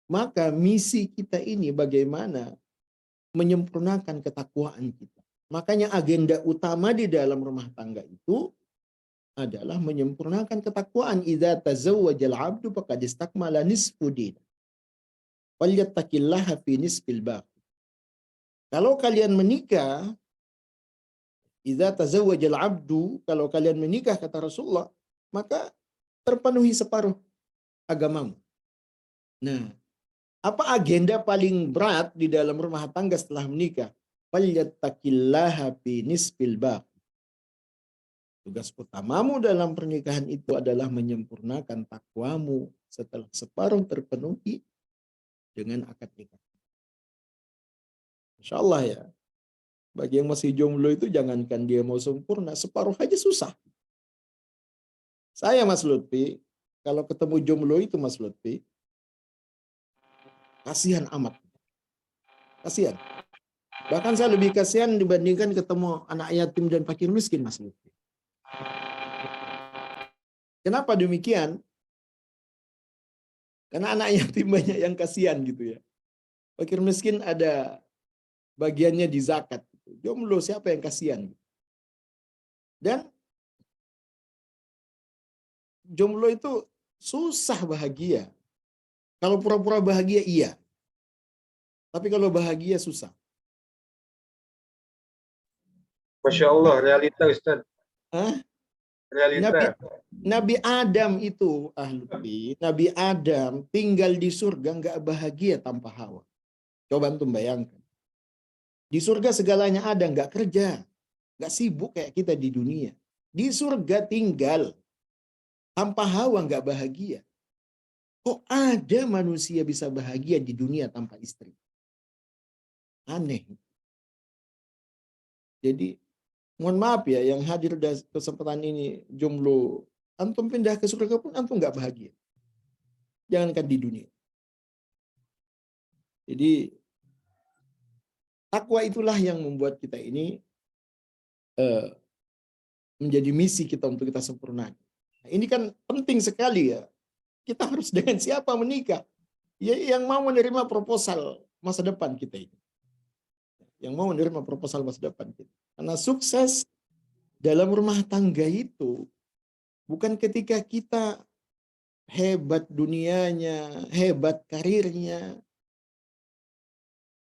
Maka misi kita ini bagaimana menyempurnakan ketakwaan kita. Makanya agenda utama di dalam rumah tangga itu adalah menyempurnakan ketakwaan. Idza tazawwajal 'abdu faqad istakmala nisfu din. Falyattaqillaha fi nisfil baqi. Kalau kalian menikah, idza tazawwajal 'abdu, kalau kalian menikah kata Rasulullah, maka terpenuhi separuh agamamu. Nah, apa agenda paling berat di dalam rumah tangga setelah menikah? Falyattaqillaha fi nisfil baqi. Tugas utamamu dalam pernikahan itu adalah menyempurnakan takwamu setelah separuh terpenuhi dengan akad nikah. Insya Allah ya. Bagi yang masih jomblo itu jangankan dia mau sempurna, separuh aja susah. Saya Mas Lutfi, kalau ketemu jomblo itu Mas Lutfi, kasihan amat. Kasihan. Bahkan saya lebih kasihan dibandingkan ketemu anak yatim dan fakir miskin Mas Lutfi. Kenapa demikian? Karena anak yatim banyak yang kasihan gitu ya. Fakir miskin ada bagiannya di zakat. Jomblo siapa yang kasihan? Dan jomblo itu susah bahagia. Kalau pura-pura bahagia iya. Tapi kalau bahagia susah. Masya Allah, realita Ustaz. Hah? Realita. Nabi Adam itu, Nabi Adam tinggal di surga nggak bahagia tanpa Hawa. Coba antum bayangkan. Di surga segalanya ada, nggak kerja, nggak sibuk kayak kita di dunia. Di surga tinggal tanpa Hawa nggak bahagia. Kok ada manusia bisa bahagia di dunia tanpa istri? Aneh. Jadi mohon maaf ya, yang hadir di kesempatan ini jomblo, antum pindah ke surga pun antum nggak bahagia. Jangankan di dunia. Jadi takwa itulah yang membuat kita ini menjadi misi kita untuk kita sempurnakan. Nah, ini kan penting sekali ya. Kita harus dengan siapa menikah? Ya, yang mau menerima proposal masa depan kita ini. Yang mau menerima proposal masa depan kita. Karena sukses dalam rumah tangga itu bukan ketika kita hebat dunianya, hebat karirnya.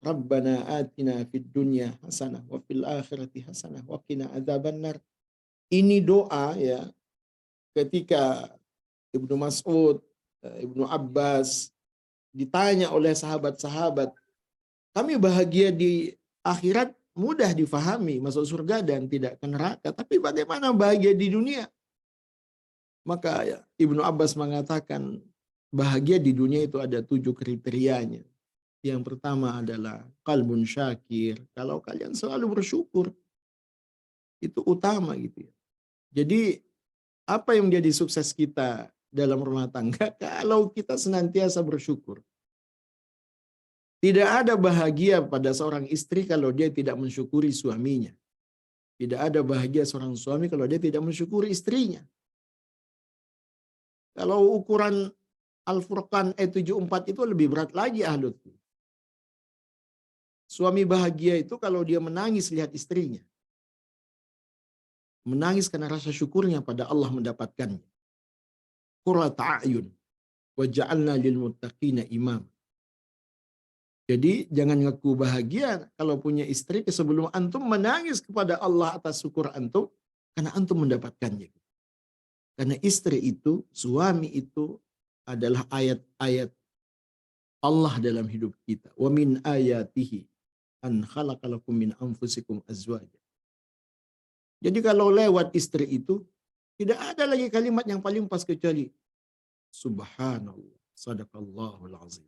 Rabbana atina fid dunya hasanah wa fil akhirati hasanah wa qina adzabannar. Ini doa ya ketika Ibnu Mas'ud, Ibnu Abbas ditanya oleh sahabat-sahabat, kami bahagia di akhirat mudah difahami, masuk surga dan tidak ke neraka. Tapi bagaimana bahagia di dunia? Maka ya, Ibnu Abbas mengatakan bahagia di dunia itu ada 7 kriterianya. Yang pertama adalah qalbun syakir. Kalau kalian selalu bersyukur, itu utama gitu ya. Jadi apa yang menjadi sukses kita dalam rumah tangga? Kalau kita senantiasa bersyukur. Tidak ada bahagia pada seorang istri kalau dia tidak mensyukuri suaminya. Tidak ada bahagia seorang suami kalau dia tidak mensyukuri istrinya. Kalau ukuran Al-Furqan ayat 74 itu lebih berat lagi ahlut. Suami bahagia itu kalau dia menangis lihat istrinya. Menangis karena rasa syukurnya pada Allah mendapatkannya. Qurrata a'yun wa ja'alna lil muttaqina imam. Jadi jangan ngaku bahagia kalau punya istri sebelum antum menangis kepada Allah atas syukur antum karena antum mendapatkannya. Karena istri itu, suami itu adalah ayat-ayat Allah dalam hidup kita. Wa min ayatihi an khalaqalakum min anfusikum azwaja. Jadi kalau lewat istri itu tidak ada lagi kalimat yang paling pas kecuali subhanallah, sadaqallahul azim.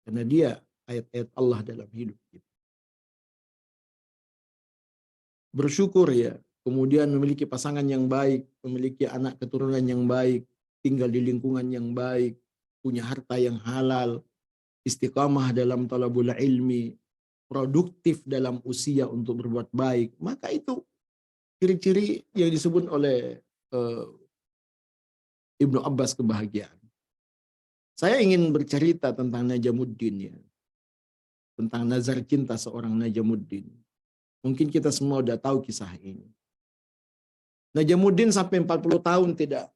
Karena dia ayat-ayat Allah dalam hidup kita. Bersyukur ya, kemudian memiliki pasangan yang baik, memiliki anak keturunan yang baik, tinggal di lingkungan yang baik, punya harta yang halal, istiqamah dalam talabul ilmi, produktif dalam usia untuk berbuat baik. Maka itu ciri-ciri yang disebut oleh Ibnu Abbas kebahagiaan. Saya ingin bercerita tentang Najamuddin ya. Tentang nazar cinta seorang Najamuddin. Mungkin kita semua udah tahu kisah ini. Najamuddin sampai 40 tahun tidak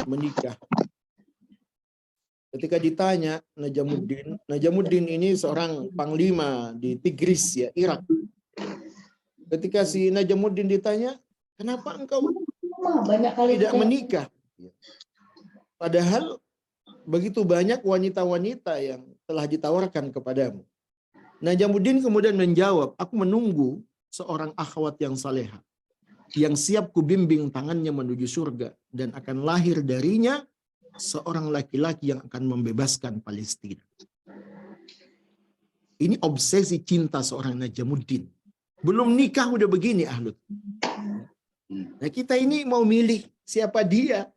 menikah. Ketika ditanya Najamuddin ini seorang panglima di Tigris ya, Irak. Ketika si Najamuddin ditanya, kenapa engkau tidak menikah? Padahal begitu banyak wanita-wanita yang telah ditawarkan kepadamu. Najamuddin kemudian menjawab, aku menunggu seorang akhwat yang saleha, yang siap kubimbing tangannya menuju surga, dan akan lahir darinya seorang laki-laki yang akan membebaskan Palestina. Ini obsesi cinta seorang Najamuddin. Belum nikah udah begini ahlut. Nah kita ini mau milih siapa dia.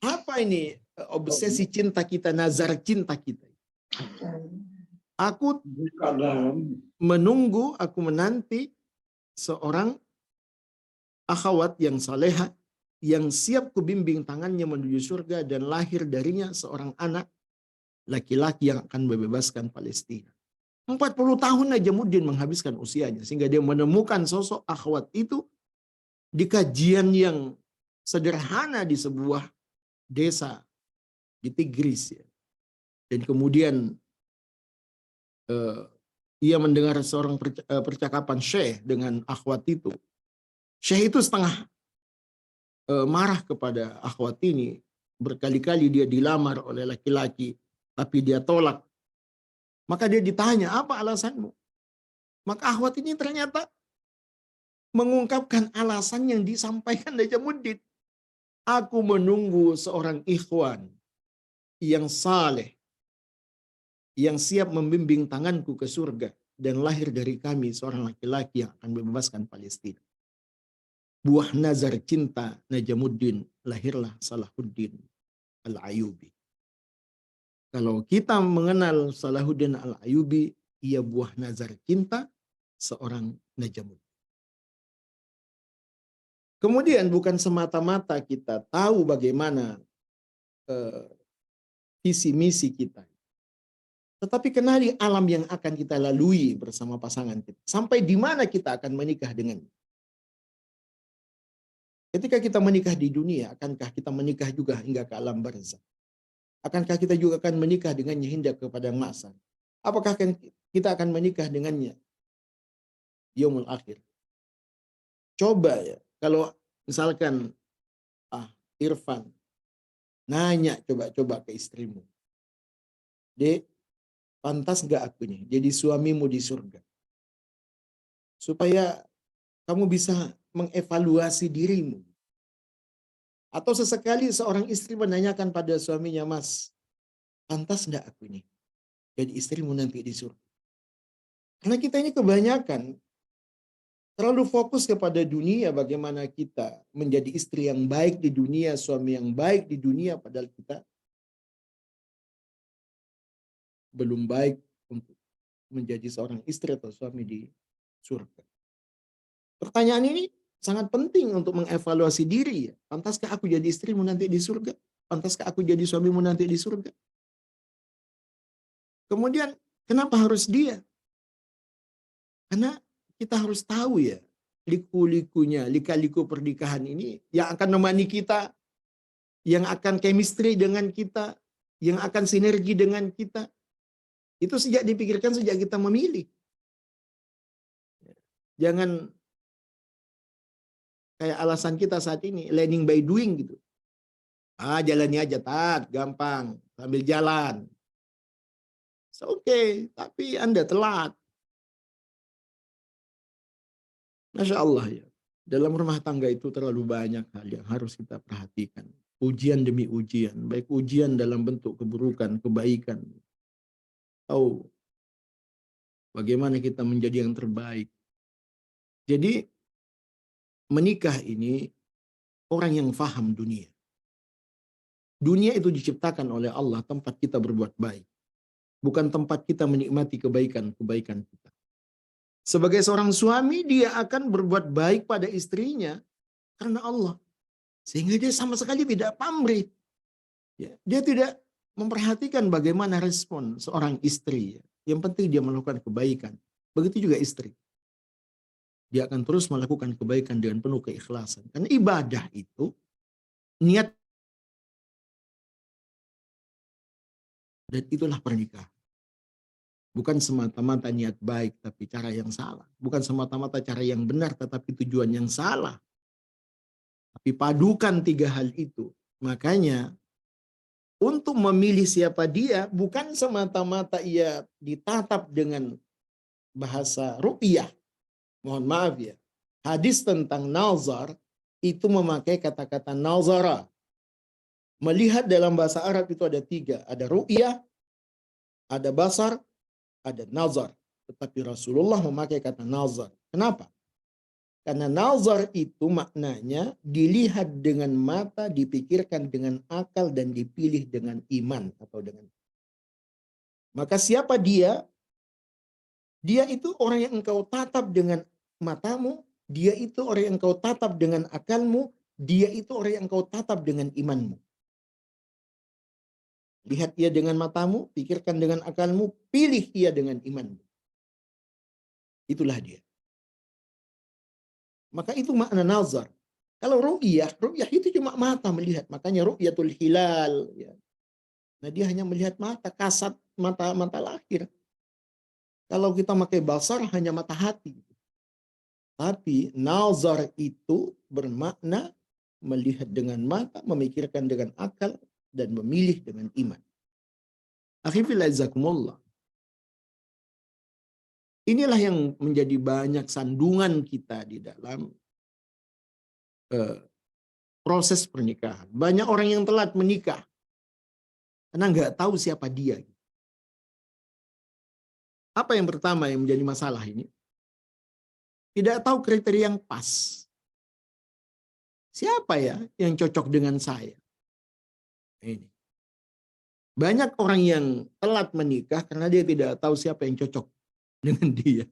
Apa ini obsesi cinta kita, nazar cinta kita. Aku menunggu, aku menanti seorang akhwat yang saleha, yang siap kubimbing tangannya menuju surga, dan lahir darinya seorang anak laki-laki yang akan membebaskan Palestina. 40 tahun Najamuddin menghabiskan usianya, sehingga dia menemukan sosok akhwat itu di kajian yang sederhana di sebuah desa di Tigris. Ya. Dan kemudian ia mendengar seorang percakapan Syekh dengan akhwat itu. Syekh itu setengah marah kepada akhwat ini. Berkali-kali dia dilamar oleh laki-laki, tapi dia tolak. Maka dia ditanya, apa alasanmu? Maka akhwat ini ternyata mengungkapkan alasan yang disampaikan Najamuddin. Aku menunggu seorang ikhwan yang saleh, yang siap membimbing tanganku ke surga, dan lahir dari kami seorang laki-laki yang akan membebaskan Palestina. Buah nazar cinta Najamuddin, lahirlah Salahuddin Al-Ayyubi. Kalau kita mengenal Salahuddin Al-Ayyubi, ia buah nazar cinta seorang Najamuddin. Kemudian bukan semata-mata kita tahu bagaimana visi misi kita, tetapi kenali alam yang akan kita lalui bersama pasangan kita. Sampai di mana kita akan menikah dengannya. Ketika kita menikah di dunia, akankah kita menikah juga hingga ke alam barzakh? Akankah kita juga akan menikah dengannya hingga kepada masa? Apakah kita akan menikah dengannya yaumul akhir? Coba ya, kalau misalkan Irfan nanya coba-coba ke istrimu, Dek, pantas gak aku nih jadi suamimu di surga? Supaya kamu bisa mengevaluasi dirimu. Atau sesekali seorang istri menanyakan pada suaminya, Mas, pantas gak aku nih jadi istrimu nanti di surga? Karena kita ini kebanyakan terlalu fokus kepada dunia, bagaimana kita menjadi istri yang baik di dunia, suami yang baik di dunia, padahal kita belum baik untuk menjadi seorang istri atau suami di surga. Pertanyaan ini sangat penting untuk mengevaluasi diri. Ya. Pantaskah aku jadi istrimu nanti di surga? Pantaskah aku jadi suamimu nanti di surga? Kemudian, kenapa harus dia? Karena kita harus tahu ya, liku-likunya, lika-liku pernikahan ini yang akan menemani kita, yang akan chemistry dengan kita, yang akan sinergi dengan kita. Itu sejak dipikirkan sejak kita memilih. Jangan kayak alasan kita saat ini, learning by doing gitu. Jalani aja, gampang, sambil jalan. Oke, tapi Anda telat. Masya Allah ya. Dalam rumah tangga itu terlalu banyak hal yang harus kita perhatikan. Ujian demi ujian. Baik ujian dalam bentuk keburukan, kebaikan. Tahu bagaimana kita menjadi yang terbaik. Jadi menikah ini orang yang faham dunia. Dunia itu diciptakan oleh Allah tempat kita berbuat baik. Bukan tempat kita menikmati kebaikan-kebaikan kita. Sebagai seorang suami, dia akan berbuat baik pada istrinya karena Allah. Sehingga dia sama sekali tidak pamrih. Ya, dia tidak memperhatikan bagaimana respon seorang istri. Yang penting dia melakukan kebaikan. Begitu juga istri. Dia akan terus melakukan kebaikan dengan penuh keikhlasan. Karena ibadah itu niat, dan itulah pernikahan. Bukan semata-mata niat baik tapi cara yang salah. Bukan semata-mata cara yang benar tetapi tujuan yang salah. Tapi padukan tiga hal itu. Makanya untuk memilih siapa dia bukan semata-mata ia ditatap dengan bahasa ru'yah. Mohon maaf ya. Hadis tentang nazar itu memakai kata-kata nazara. Melihat dalam bahasa Arab itu ada tiga. Ada ru'yah, ada basar, ada nazar. Tetapi Rasulullah memakai kata nazar. Kenapa? Karena nazar itu maknanya dilihat dengan mata, dipikirkan dengan akal, dan dipilih dengan iman atau dengan. Maka siapa dia? Dia itu orang yang engkau tatap dengan matamu, dia itu orang yang engkau tatap dengan akalmu, dia itu orang yang engkau tatap dengan imanmu. Lihat ia dengan matamu, pikirkan dengan akalmu, pilih ia dengan imanmu. Itulah dia. Maka itu makna nazar. Kalau ru'yah itu cuma mata melihat. Makanya ru'yatul hilal. Ya. Nah dia hanya melihat mata, kasat mata lahir. Kalau kita pakai basar hanya mata hati. Tapi nazar itu bermakna melihat dengan mata, memikirkan dengan akal, dan memilih dengan iman. Akhifilaizakumullah. Inilah yang menjadi banyak sandungan kita di dalam proses pernikahan. Banyak orang yang telat menikah karena nggak tahu siapa dia. Apa yang pertama yang menjadi masalah ini? Tidak tahu kriteria yang pas. Siapa ya yang cocok dengan saya? Ini. Banyak orang yang telat menikah karena dia tidak tahu siapa yang cocok dengan dia.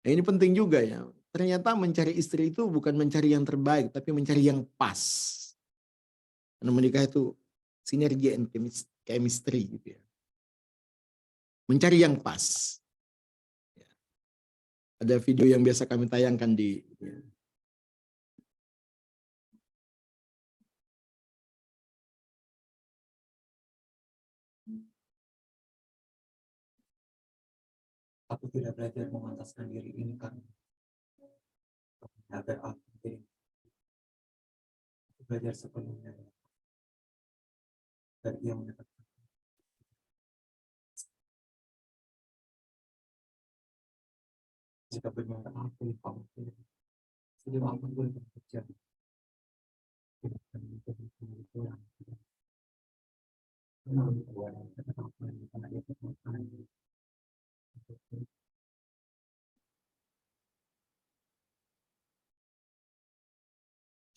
Nah, ini penting juga ya. Ternyata mencari istri itu bukan mencari yang terbaik, tapi mencari yang pas. Karena menikah itu sinergi and chemistry gitu ya. Mencari yang pas. Ada video yang biasa kami tayangkan di aku tidak belajar memantaskan diri ini karena agar aku menjadi aku belajar sepenuhnya dan ia mendapatkan jika benar aku lupa sudah aku boleh bekerja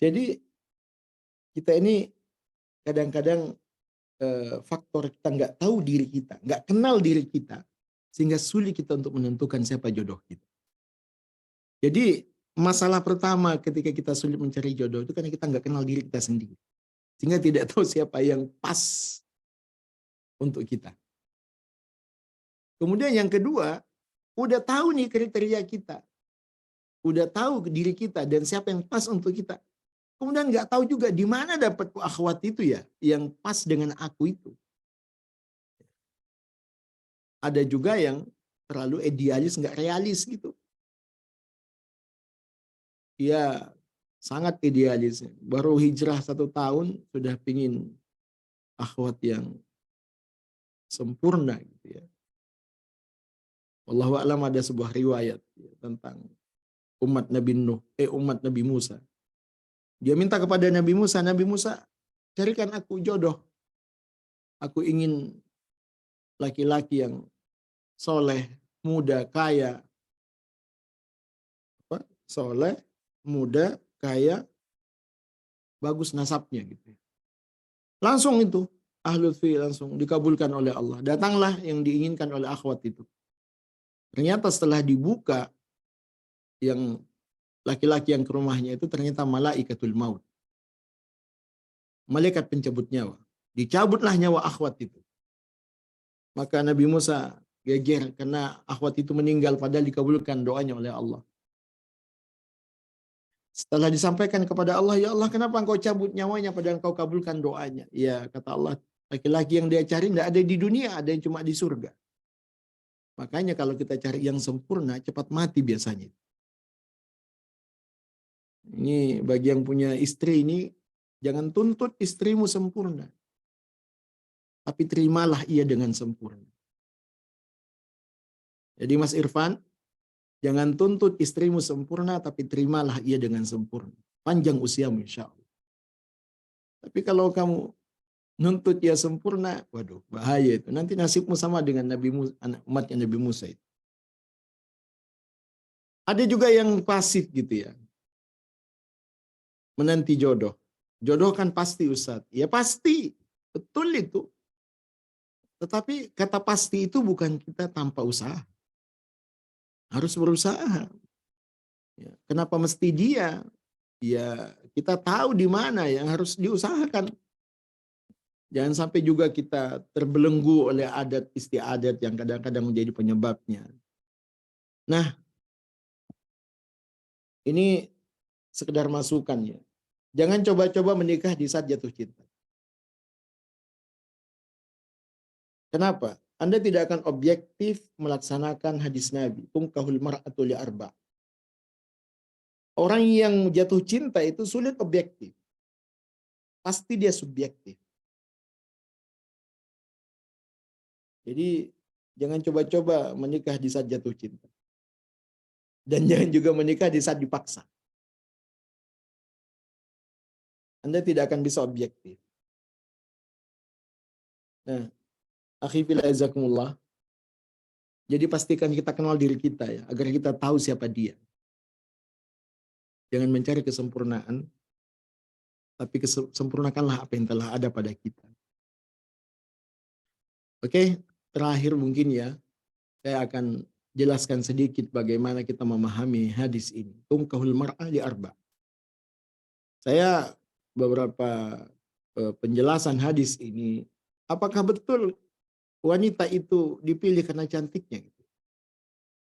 Jadi kita ini kadang-kadang faktor kita nggak tahu diri kita, nggak kenal diri kita, sehingga sulit kita untuk menentukan siapa jodoh kita. Jadi masalah pertama ketika kita sulit mencari jodoh itu karena kita nggak kenal diri kita sendiri, sehingga tidak tahu siapa yang pas untuk kita. Kemudian yang kedua, udah tahu nih kriteria kita, udah tahu diri kita dan siapa yang pas untuk kita. Kemudian nggak tahu juga di mana dapat akhwat itu ya, yang pas dengan aku itu. Ada juga yang terlalu idealis, nggak realis gitu. Dia sangat idealis. Baru hijrah 1 tahun sudah pingin akhwat yang sempurna gitu ya. Wallahu a'lam, ada sebuah riwayat ya, tentang umat Nabi Musa. Dia minta kepada Nabi Musa, carikan aku jodoh. Aku ingin laki-laki yang soleh, muda, kaya. Soleh, muda, kaya, bagus nasabnya gitu. Langsung itu ahlul fi langsung dikabulkan oleh Allah. Datanglah yang diinginkan oleh akhwat itu. Ternyata setelah dibuka yang laki-laki yang ke rumahnya itu ternyata malaikatul maut. Malaikat pencabut nyawa. Dicabutlah nyawa akhwat itu. Maka Nabi Musa geger karena akhwat itu meninggal padahal dikabulkan doanya oleh Allah. Setelah disampaikan kepada Allah, ya Allah kenapa engkau cabut nyawanya padahal engkau kabulkan doanya? Ya kata Allah, laki-laki yang dia cari tidak ada di dunia, ada yang cuma di surga. Makanya kalau kita cari yang sempurna, cepat mati biasanya. Ini bagi yang punya istri ini, jangan tuntut istrimu sempurna. Tapi terimalah ia dengan sempurna. Jadi Mas Irfan, jangan tuntut istrimu sempurna, tapi terimalah ia dengan sempurna. Panjang usiamu insya Allah. Tapi kalau kamu nuntut ia sempurna, waduh bahaya itu. Nanti nasibmu sama dengan umatnya Nabi Musa itu. Ada juga yang pasif gitu ya. Menanti jodoh. Jodoh kan pasti Ustaz. Ya pasti. Betul itu. Tetapi kata pasti itu bukan kita tanpa usaha. Harus berusaha. Ya, kenapa mesti dia? Ya kita tahu di mana yang harus diusahakan. Jangan sampai juga kita terbelenggu oleh adat istiadat yang kadang-kadang menjadi penyebabnya. Nah, ini sekedar masukan ya. Jangan coba-coba menikah di saat jatuh cinta. Kenapa? Anda tidak akan objektif melaksanakan hadis Nabi. Tunkahul mar'atu li arba'. Orang yang jatuh cinta itu sulit objektif. Pasti dia subjektif. Jadi jangan coba-coba menikah di saat jatuh cinta. Dan jangan juga menikah di saat dipaksa. Anda tidak akan bisa objektif. Nah, akhi fillah azakumullah. Jadi pastikan kita kenal diri kita ya, agar kita tahu siapa dia. Jangan mencari kesempurnaan, tapi sempurnakanlah apa yang telah ada pada kita. Oke, terakhir mungkin ya, saya akan jelaskan sedikit bagaimana kita memahami hadis ini. Tunkahul mar'ah li arba'. Saya beberapa penjelasan hadis ini, apakah betul wanita itu dipilih karena cantiknya,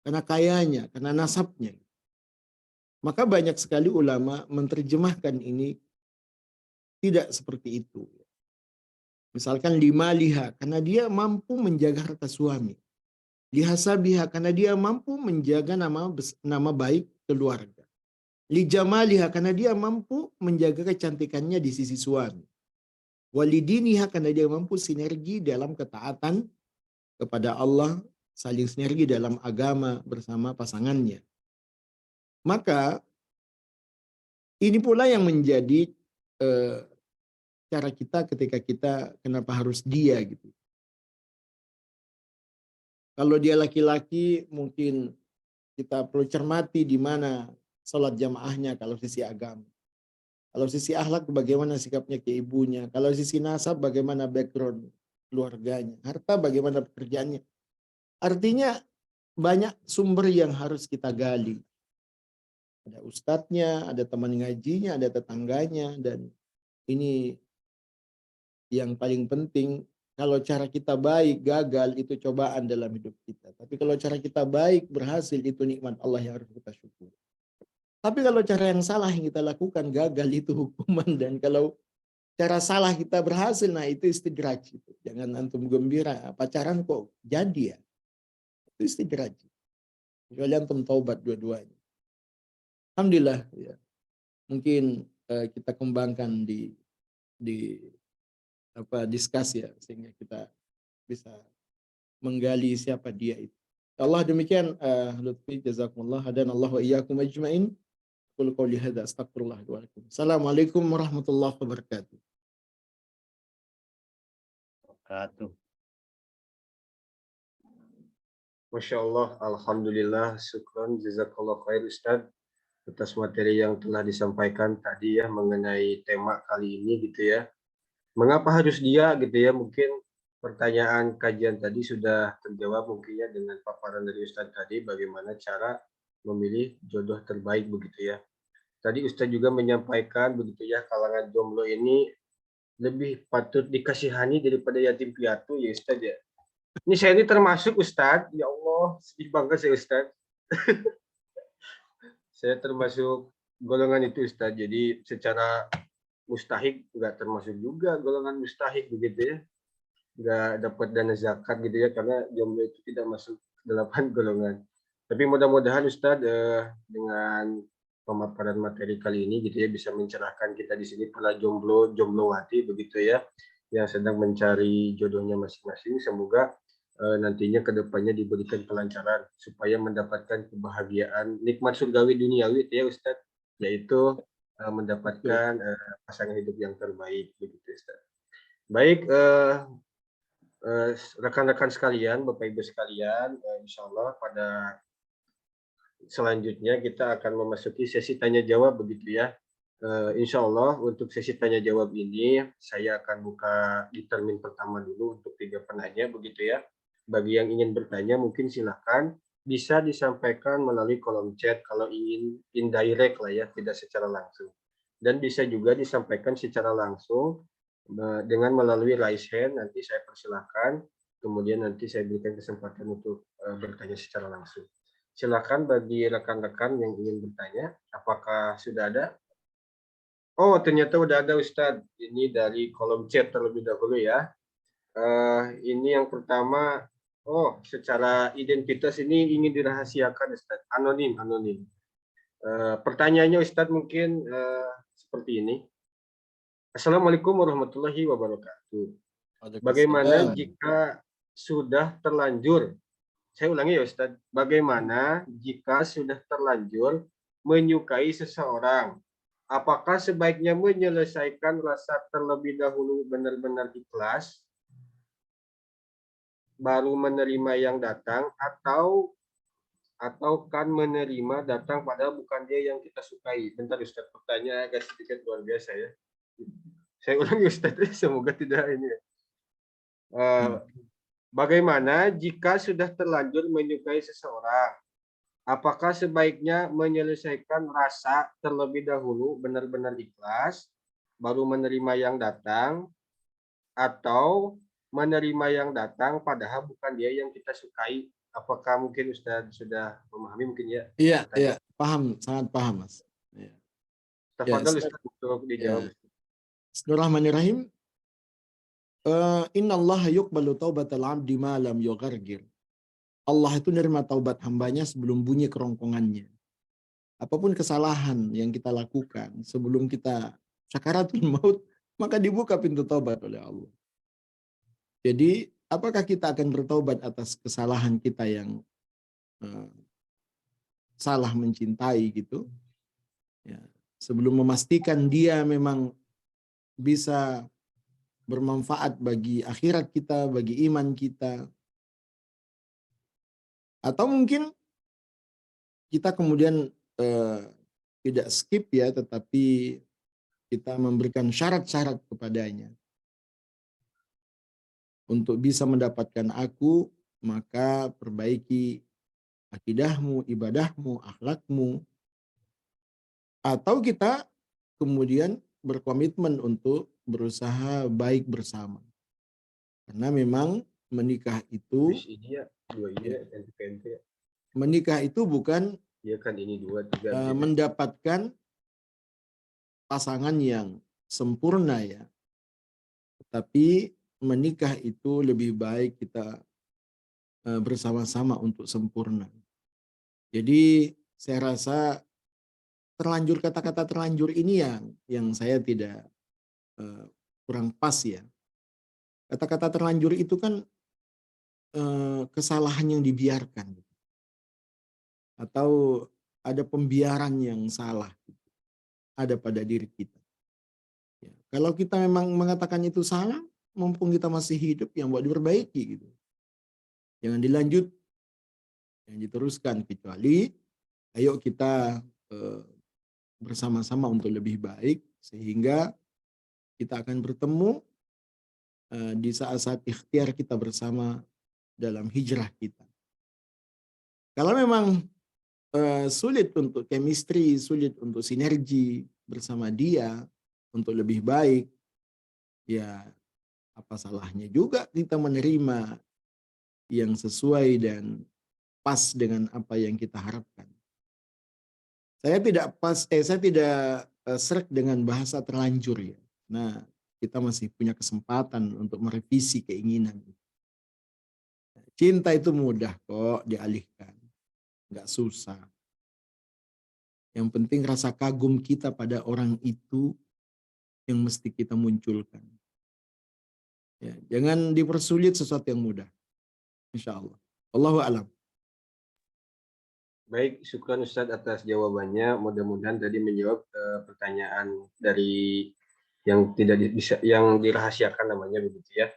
karena kayanya, karena nasabnya? Maka banyak sekali ulama menerjemahkan ini tidak seperti itu. Misalkan limaliha, karena dia mampu menjaga harta suami. Lihasabiha, karena dia mampu menjaga nama baik keluarga. Lijamaliha, karena dia mampu menjaga kecantikannya di sisi suami. Walidiniha, karena dia mampu sinergi dalam ketaatan kepada Allah, saling sinergi dalam agama bersama pasangannya. Maka ini pula yang menjadi cara kita ketika kita kenapa harus dia gitu. Kalau dia laki-laki mungkin kita perlu cermati di mana sholat jamaahnya kalau sisi agama. Kalau sisi akhlak bagaimana sikapnya ke ibunya. Kalau sisi nasab bagaimana background keluarganya. Harta bagaimana pekerjaannya. Artinya banyak sumber yang harus kita gali. Ada ustadznya, ada teman ngajinya, ada tetangganya. Dan ini yang paling penting. Kalau cara kita baik, gagal, itu cobaan dalam hidup kita. Tapi kalau cara kita baik, berhasil, itu nikmat Allah yang harus kita syukur. Tapi kalau cara yang salah yang kita lakukan, gagal, itu hukuman. Dan kalau cara salah kita berhasil, nah itu istidraj. Jangan antum gembira, pacaran kok jadi ya. Itu istidraj. Kecuali antum taubat dua-duanya. Alhamdulillah. Ya. Mungkin kita kembangkan di diskusi ya, sehingga kita bisa menggali siapa dia itu. Allah demikian lutfi jazakumullah hadanallah wa iyyakum ajmain. Qul qouli hadza astaghfirullah wa lakum. Assalamualaikum warahmatullahi wabarakatuh. Masya Allah, alhamdulillah, syukron, jazakallah khair Ustaz atas materi yang telah disampaikan tadi ya mengenai tema kali ini gitu ya. Mengapa harus dia gitu ya? Mungkin pertanyaan kajian tadi sudah terjawab mungkin ya dengan paparan dari Ustadz tadi bagaimana cara memilih jodoh terbaik begitu ya. Tadi Ustadz juga menyampaikan begitu ya, kalangan jomblo ini lebih patut dikasihani daripada yatim piatu ya Ustadz ya. Ini saya ini termasuk Ustadz, ya Allah sedih banget saya Ustadz. Saya termasuk golongan itu Ustaz. Jadi secara mustahik nggak termasuk juga golongan mustahik begitu ya. Nggak dapat dana zakat gitu ya, karena jomblo itu tidak masuk 8 golongan. Tapi mudah-mudahan Ustaz dengan pemaparan materi kali ini gitu ya bisa mencerahkan kita di sini para jomblowati begitu ya, yang sedang mencari jodohnya masing-masing. Semoga nantinya kedepannya diberikan kelancaran supaya mendapatkan kebahagiaan nikmat surgawi duniawi ya Ustaz, yaitu mendapatkan pasangan hidup yang terbaik begitu Ustaz. Baik, rekan-rekan sekalian, Bapak Ibu sekalian, insya Allah pada selanjutnya kita akan memasuki sesi tanya jawab begitu ya. Insya Allah untuk sesi tanya jawab ini saya akan buka di termin pertama dulu untuk 3 penanya begitu ya. Bagi yang ingin bertanya mungkin silahkan bisa disampaikan melalui kolom chat kalau ingin indirect lah ya, tidak secara langsung. Dan bisa juga disampaikan secara langsung dengan melalui raise hand, nanti saya persilahkan, kemudian nanti saya berikan kesempatan untuk bertanya secara langsung. Silakan bagi rekan-rekan yang ingin bertanya, apakah sudah ada? Oh, ternyata udah ada Ustadz. Ini dari kolom chat terlebih dahulu ya. Ini yang pertama, oh secara identitas ini ingin dirahasiakan Ustadz, anonim. Pertanyaannya Ustadz mungkin seperti ini. Assalamualaikum warahmatullahi wabarakatuh. Bagaimana jika sudah terlanjur, saya ulangi ya Ustadz, bagaimana jika sudah terlanjur menyukai seseorang? Apakah sebaiknya menyelesaikan rasa terlebih dahulu benar-benar ikhlas, baru menerima yang datang, atau kan menerima datang padahal bukan dia yang kita sukai? Bentar Ustadz, pertanyaan agak sedikit luar biasa ya. Saya ulangi Ustadz, semoga tidak ini. Bagaimana jika sudah terlanjur menyukai seseorang? Apakah sebaiknya menyelesaikan rasa terlebih dahulu benar-benar ikhlas, baru menerima yang datang, atau menerima yang datang padahal bukan dia yang kita sukai? Apakah mungkin Ustadz sudah memahami mungkin ya? Iya, paham, sangat paham Mas. Ya. Tafadhol Ustadz untuk dijawab. Bismillahirrahmanirrahim. Innallaha yuqbalu taubatal 'abdi ma lam yughargir. Allah itu menerima taubat hambanya sebelum bunyi kerongkongannya. Apapun kesalahan yang kita lakukan sebelum kita sakaratul maut, maka dibuka pintu taubat oleh Allah. Jadi, apakah kita akan bertaubat atas kesalahan kita yang salah mencintai gitu? Ya, sebelum memastikan dia memang bisa bermanfaat bagi akhirat kita, bagi iman kita. Atau mungkin kita kemudian tidak skip ya, tetapi kita memberikan syarat-syarat kepadanya. Untuk bisa mendapatkan aku, maka perbaiki akidahmu, ibadahmu, akhlakmu. Atau kita kemudian berkomitmen untuk berusaha baik bersama. Karena memang menikah itu, menikah itu bukan mendapatkan pasangan yang sempurna ya. Tetapi menikah itu lebih baik kita bersama-sama untuk sempurna. Jadi saya rasa terlanjur, kata-kata terlanjur ini yang saya tidak kurang pas ya. Kata-kata terlanjur itu kan kesalahan yang dibiarkan atau ada pembiaran yang salah ada pada diri kita. Ya, kalau kita memang mengatakan itu salah, mumpung kita masih hidup, yang buat diperbaiki gitu. Jangan dilanjut, yang diteruskan, kecuali ayo kita bersama-sama untuk lebih baik sehingga kita akan bertemu di saat-saat ikhtiar kita bersama dalam hijrah kita. Kalau memang sulit untuk chemistry, sulit untuk sinergi bersama dia untuk lebih baik, ya apa salahnya juga kita menerima yang sesuai dan pas dengan apa yang kita harapkan. saya tidak srek dengan bahasa terlanjur ya. Nah, kita masih punya kesempatan untuk merevisi keinginan. Cinta itu mudah kok dialihkan, nggak susah. Yang penting rasa kagum kita pada orang itu yang mesti kita munculkan. Ya, jangan dipersulit sesuatu yang mudah. Insya Allah. Allahu a'lam. Baik, syukran Ustadz atas jawabannya. Mudah-mudahan tadi menjawab pertanyaan dari yang tidak bisa, yang dirahasiakan namanya begitu ya.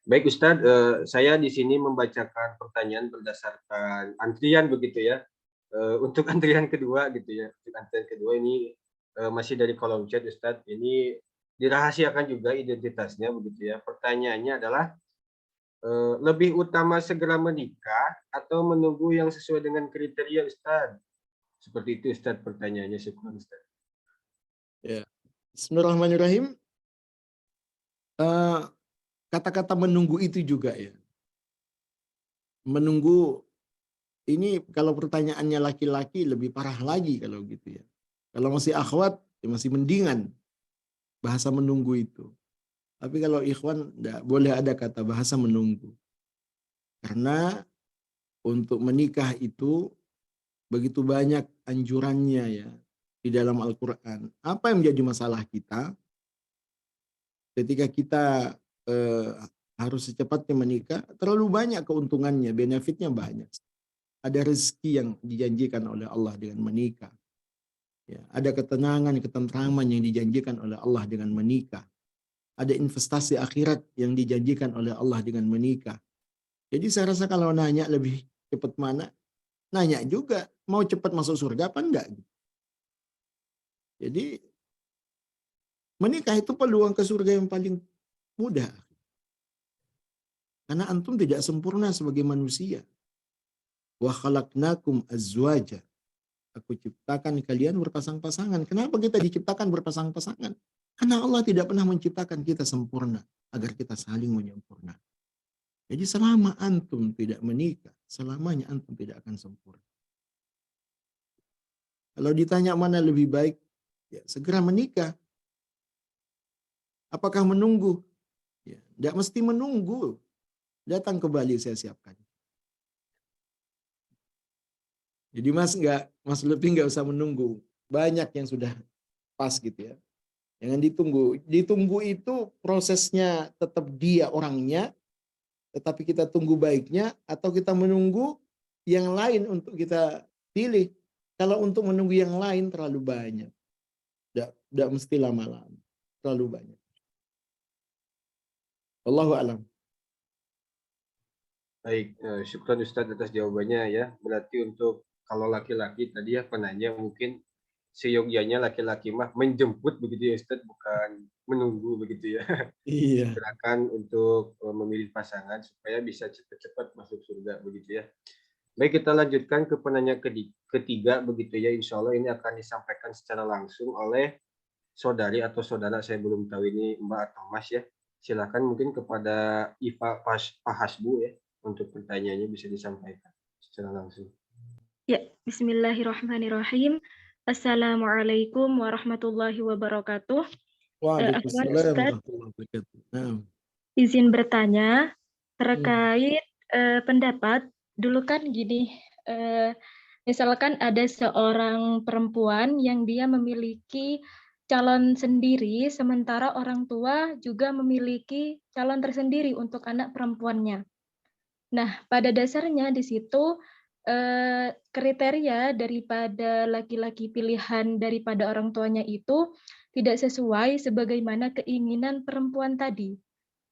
Baik Ustadz, saya di sini membacakan pertanyaan berdasarkan antrian begitu ya. Untuk antrian kedua gitu ya. Untuk antrian kedua ini masih dari kolom chat Ustadz. Ini dirahasiakan juga identitasnya begitu ya. Pertanyaannya adalah lebih utama segera menikah atau menunggu yang sesuai dengan kriteria Ustadz? Seperti itu Ustadz pertanyaannya. Syukur Ustadz. Ya. Bismillahirrahmanirrahim. Kata-kata menunggu itu juga ya. Menunggu ini kalau pertanyaannya laki-laki lebih parah lagi kalau gitu ya. Kalau masih akhwat ya masih mendingan bahasa menunggu itu. Tapi kalau ikhwan enggak boleh ada kata bahasa menunggu. Karena untuk menikah itu begitu banyak anjurannya ya di dalam Al-Quran. Apa yang menjadi masalah kita ketika kita harus secepatnya menikah, terlalu banyak keuntungannya, benefitnya banyak. Ada rezeki yang dijanjikan oleh Allah dengan menikah. Ya, ada ketenangan, ketentraman yang dijanjikan oleh Allah dengan menikah. Ada investasi akhirat yang dijanjikan oleh Allah dengan menikah. Jadi saya rasa kalau nanya lebih cepat mana, nanya juga mau cepat masuk surga apa enggak. Jadi menikah itu peluang ke surga yang paling mudah. Karena antum tidak sempurna sebagai manusia. Wa khalaqnakum azwaja. Aku ciptakan kalian berpasang-pasangan. Kenapa kita diciptakan berpasang-pasangan? Karena Allah tidak pernah menciptakan kita sempurna agar kita saling menyempurnakan. Jadi selama antum tidak menikah, selamanya antum tidak akan sempurna. Kalau ditanya mana lebih baik, ya segera menikah. Apakah menunggu? Ya, tidak mesti menunggu. Datang ke Bali saya siapkan. Jadi Mas Lutfi nggak usah menunggu. Banyak yang sudah pas gitu ya. Jangan ditunggu. Ditunggu itu prosesnya tetap dia orangnya, tetapi kita tunggu baiknya, atau kita menunggu yang lain untuk kita pilih. Kalau untuk menunggu yang lain terlalu banyak. Tidak mesti lama-lama. Terlalu banyak. Wallahu a'lam. Baik, syukran Ustadz atas jawabannya ya. Berarti untuk kalau laki-laki tadi ya penanya mungkin seyogyanya laki-laki mah menjemput begitu ya Ustadz, bukan menunggu begitu ya. Iya. Silakan untuk memilih pasangan supaya bisa cepat-cepat masuk surga begitu ya. Baik, kita lanjutkan ke penanya ketiga begitu ya. Insya Allah ini akan disampaikan secara langsung oleh saudari atau saudara, saya belum tahu ini Mbak atau Mas ya. Silakan mungkin kepada Iva Pahasbu ya, untuk pertanyaannya bisa disampaikan secara langsung. Ya, bismillahirrahmanirrahim. Assalamualaikum warahmatullahi wabarakatuh. Waalaikumsalam warahmatullahi wabarakatuh. Nah. Izin bertanya terkait pendapat. Dulu kan gini, misalkan ada seorang perempuan yang dia memiliki calon sendiri, sementara orang tua juga memiliki calon tersendiri untuk anak perempuannya. Nah, pada dasarnya di situ kriteria daripada laki-laki pilihan daripada orang tuanya itu tidak sesuai sebagaimana keinginan perempuan tadi.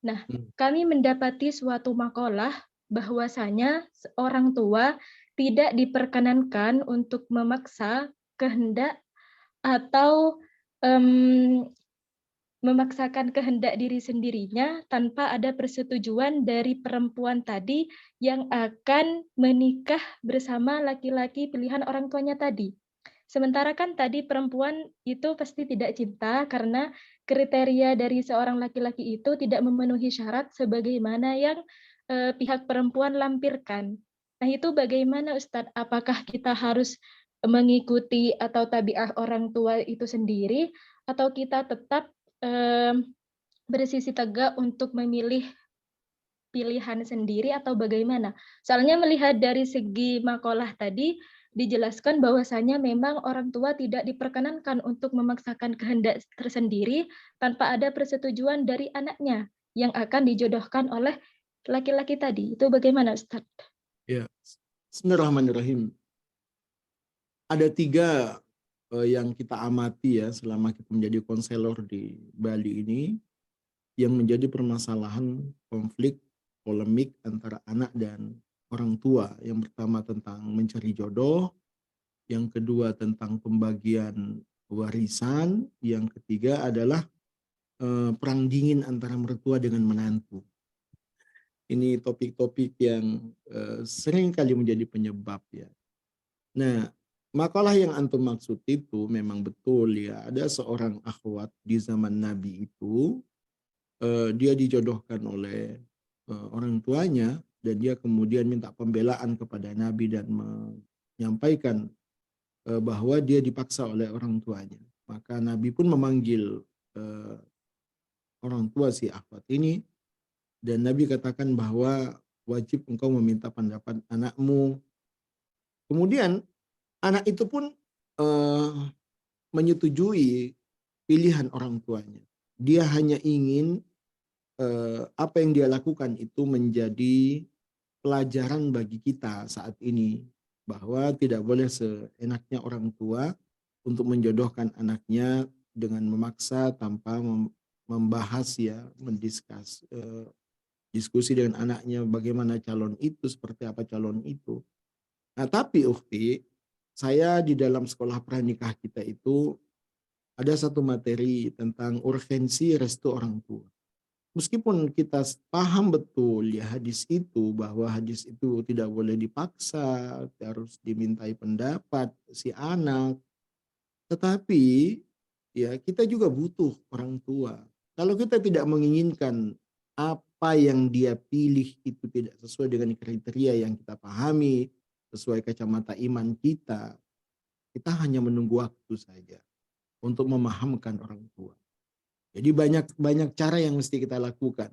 Nah, kami mendapati suatu makalah bahwasanya orang tua tidak diperkenankan untuk memaksa kehendak atau memaksakan kehendak diri sendirinya tanpa ada persetujuan dari perempuan tadi yang akan menikah bersama laki-laki pilihan orang tuanya tadi. Sementara kan tadi perempuan itu pasti tidak cinta karena kriteria dari seorang laki-laki itu tidak memenuhi syarat sebagaimana yang pihak perempuan lampirkan. Nah itu bagaimana Ustadz? Apakah kita harus mengikuti atau tabiat orang tua itu sendiri, atau kita tetap bersisi tegak untuk memilih pilihan sendiri atau bagaimana? Soalnya melihat dari segi makalah tadi dijelaskan bahwasanya memang orang tua tidak diperkenankan untuk memaksakan kehendak tersendiri tanpa ada persetujuan dari anaknya yang akan dijodohkan oleh laki-laki tadi. Itu bagaimana, Ustaz? Ya, Bismillahirrahmanirrahim. Ada 3 yang kita amati ya selama kita menjadi konselor di Bali ini yang menjadi permasalahan konflik polemik antara anak dan orang tua. Yang pertama tentang mencari jodoh, yang kedua tentang pembagian warisan, yang ketiga adalah perang dingin antara mertua dengan menantu. Ini topik-topik yang sering kali menjadi penyebab ya. Nah, makalah yang antum maksud itu memang betul ya. Ada seorang akhwat di zaman Nabi itu, dia dijodohkan oleh orang tuanya dan dia kemudian minta pembelaan kepada Nabi dan menyampaikan bahwa dia dipaksa oleh orang tuanya. Maka Nabi pun memanggil orang tua si akhwat ini dan Nabi katakan bahwa wajib engkau meminta pendapat anakmu. Kemudian anak itu pun menyetujui pilihan orang tuanya. Dia hanya ingin apa yang dia lakukan itu menjadi pelajaran bagi kita saat ini, bahwa tidak boleh seenaknya orang tua untuk menjodohkan anaknya dengan memaksa tanpa membahas ya, diskusi dengan anaknya bagaimana calon itu, seperti apa calon itu. Nah, tapi ukhti, saya di dalam sekolah pranikah kita itu ada satu materi tentang urgensi restu orang tua. Meskipun kita paham betul ya hadis itu, bahwa hadis itu tidak boleh dipaksa, harus dimintai pendapat si anak. Tetapi ya kita juga butuh orang tua. Kalau kita tidak menginginkan apa yang dia pilih itu tidak sesuai dengan kriteria yang kita pahami, sesuai kacamata iman kita, kita hanya menunggu waktu saja untuk memahamkan orang tua. Jadi banyak cara yang mesti kita lakukan.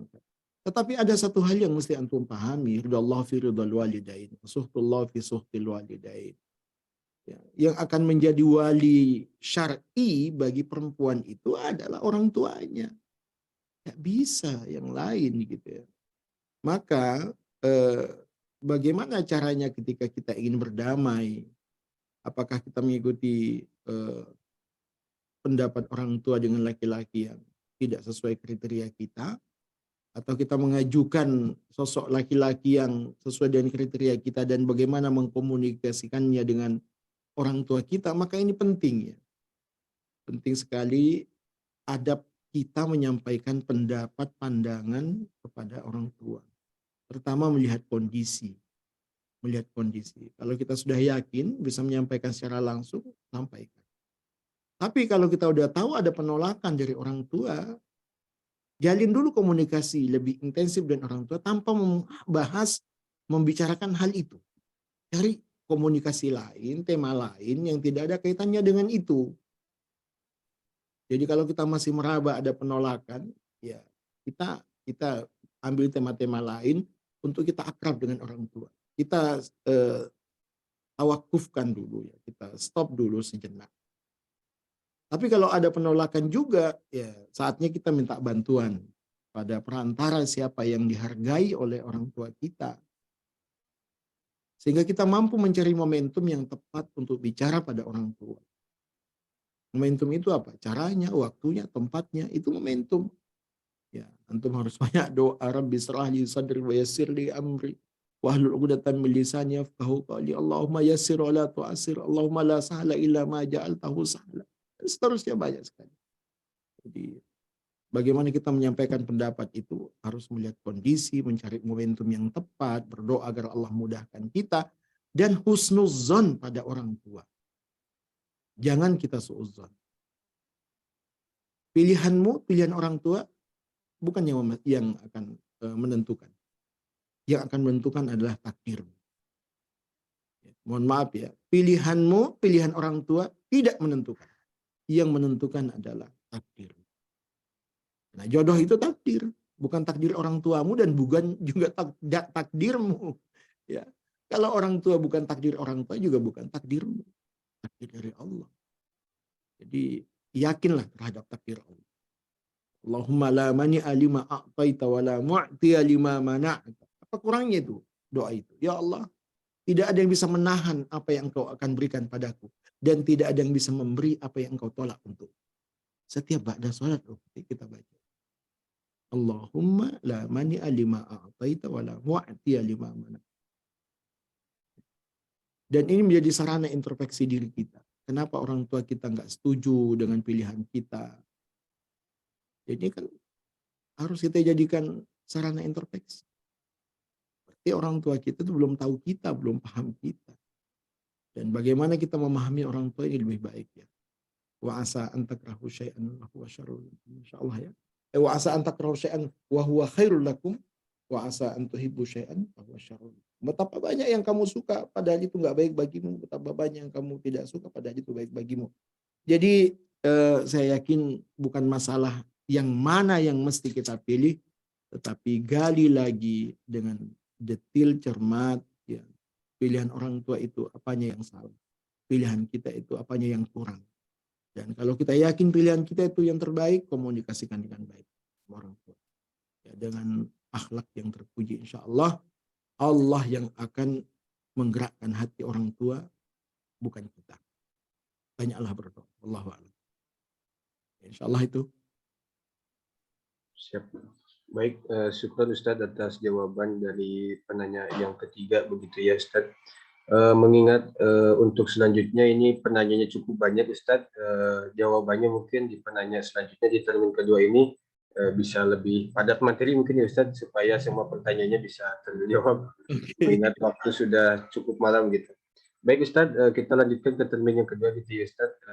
Tetapi ada satu hal yang mesti antum pahami, ridallahu fi ridal walidain, suhtullah fi suhtil walidain. Ya, yang akan menjadi wali syar'i bagi perempuan itu adalah orang tuanya. Tidak bisa yang lain gitu ya. Maka bagaimana caranya ketika kita ingin berdamai? Apakah kita mengikuti pendapat orang tua dengan laki-laki yang tidak sesuai kriteria kita, atau kita mengajukan sosok laki-laki yang sesuai dengan kriteria kita dan bagaimana mengkomunikasikannya dengan orang tua kita? Maka ini penting ya. Penting sekali adab kita menyampaikan pendapat, pandangan kepada orang tua. Pertama melihat kondisi. Melihat kondisi. Kalau kita sudah yakin bisa menyampaikan secara langsung, sampaikan. Tapi kalau kita udah tahu ada penolakan dari orang tua, jalin dulu komunikasi lebih intensif dengan orang tua tanpa membahas, membicarakan hal itu. Cari komunikasi lain, tema lain yang tidak ada kaitannya dengan itu. Jadi kalau kita masih meraba ada penolakan, ya kita ambil tema-tema lain untuk kita akrab dengan orang tua. Kita tawakufkan dulu ya, kita stop dulu sejenak. Tapi kalau ada penolakan juga, ya saatnya kita minta bantuan pada perantara siapa yang dihargai oleh orang tua kita. Sehingga kita mampu mencari momentum yang tepat untuk bicara pada orang tua. Momentum itu apa? Caranya, waktunya, tempatnya, itu momentum. Ya, antum harus banyak doa, Rabbi shrah li sadri wa yassir li amri wahlul 'uqdatam min lisani yafqahu qawli. Allahumma yassir wa la tu'assir. Allahumma la sahla illa ma ja'altahu sahla. Seterusnya banyak sekali. Jadi bagaimana kita menyampaikan pendapat itu harus melihat kondisi, mencari momentum yang tepat, berdoa agar Allah mudahkan kita, dan husnuzon pada orang tua. Jangan kita suudzon. Pilihanmu, pilihan orang tua bukan yang akan menentukan. Yang akan menentukan adalah takdirmu. Mohon maaf ya, pilihanmu, pilihan orang tua tidak menentukan. Yang menentukan adalah takdir. Nah, jodoh itu takdir, bukan takdir orang tuamu dan bukan juga takdirmu. Ya. Kalau orang tua bukan takdir orang tua juga bukan takdirmu. Takdir dari Allah. Jadi yakinlah terhadap takdir Allah. Allahumma la mani'a lima a'taita wa la mu'tiya lima mana'ta. Apa kurangnya itu? Doa itu. Ya Allah, tidak ada yang bisa menahan apa yang Engkau akan berikan padaku. Dan tidak ada yang bisa memberi apa yang Engkau tolak untuk. Setiap ba'da sholat kita baca. Allahumma la mani'a lima a'taita wa la mu'tiya lima mana'ta. Dan ini menjadi sarana introspeksi diri kita. Kenapa orang tua kita nggak setuju dengan pilihan kita? Jadi kan harus kita jadikan sarana introspeksi. Berarti orang tua kita itu belum tahu kita, belum paham kita. Dan bagaimana kita memahami orang tua ini lebih baik ya. Wa asa an takrahu syai'an wa huwa syarrun lakum. Insyaallah ya. Wa asa an takrahu syai'an wa huwa khairul lakum wa asa an tuhibbu syai'an wa huwa syarrun. Betapa banyak yang kamu suka padahal itu nggak baik bagimu, betapa banyak yang kamu tidak suka padahal itu baik bagimu. Jadi saya yakin bukan masalah yang mana yang mesti kita pilih, tetapi gali lagi dengan detil, cermat, ya. Pilihan orang tua itu apanya yang salah, pilihan kita itu apanya yang kurang. Dan kalau kita yakin pilihan kita itu yang terbaik, komunikasikan dengan baik sama orang tua. Ya, dengan akhlak yang terpuji, insya Allah, Allah yang akan menggerakkan hati orang tua, bukan kita. Banyaklah berdoa. Wallahu a'lam. Insya Allah itu. Siap. Baik, syukur Ustadz atas jawaban dari penanya yang ketiga begitu ya Ustadz. Mengingat untuk selanjutnya ini penanyanya cukup banyak Ustadz, jawabannya mungkin di penanya selanjutnya di termin kedua ini bisa lebih padat materi mungkin ya Ustadz, supaya semua pertanyaannya bisa terjawab. Mengingat waktu sudah cukup malam gitu. Baik Ustadz, kita lanjutkan ke termin yang kedua gitu ya Ustadz.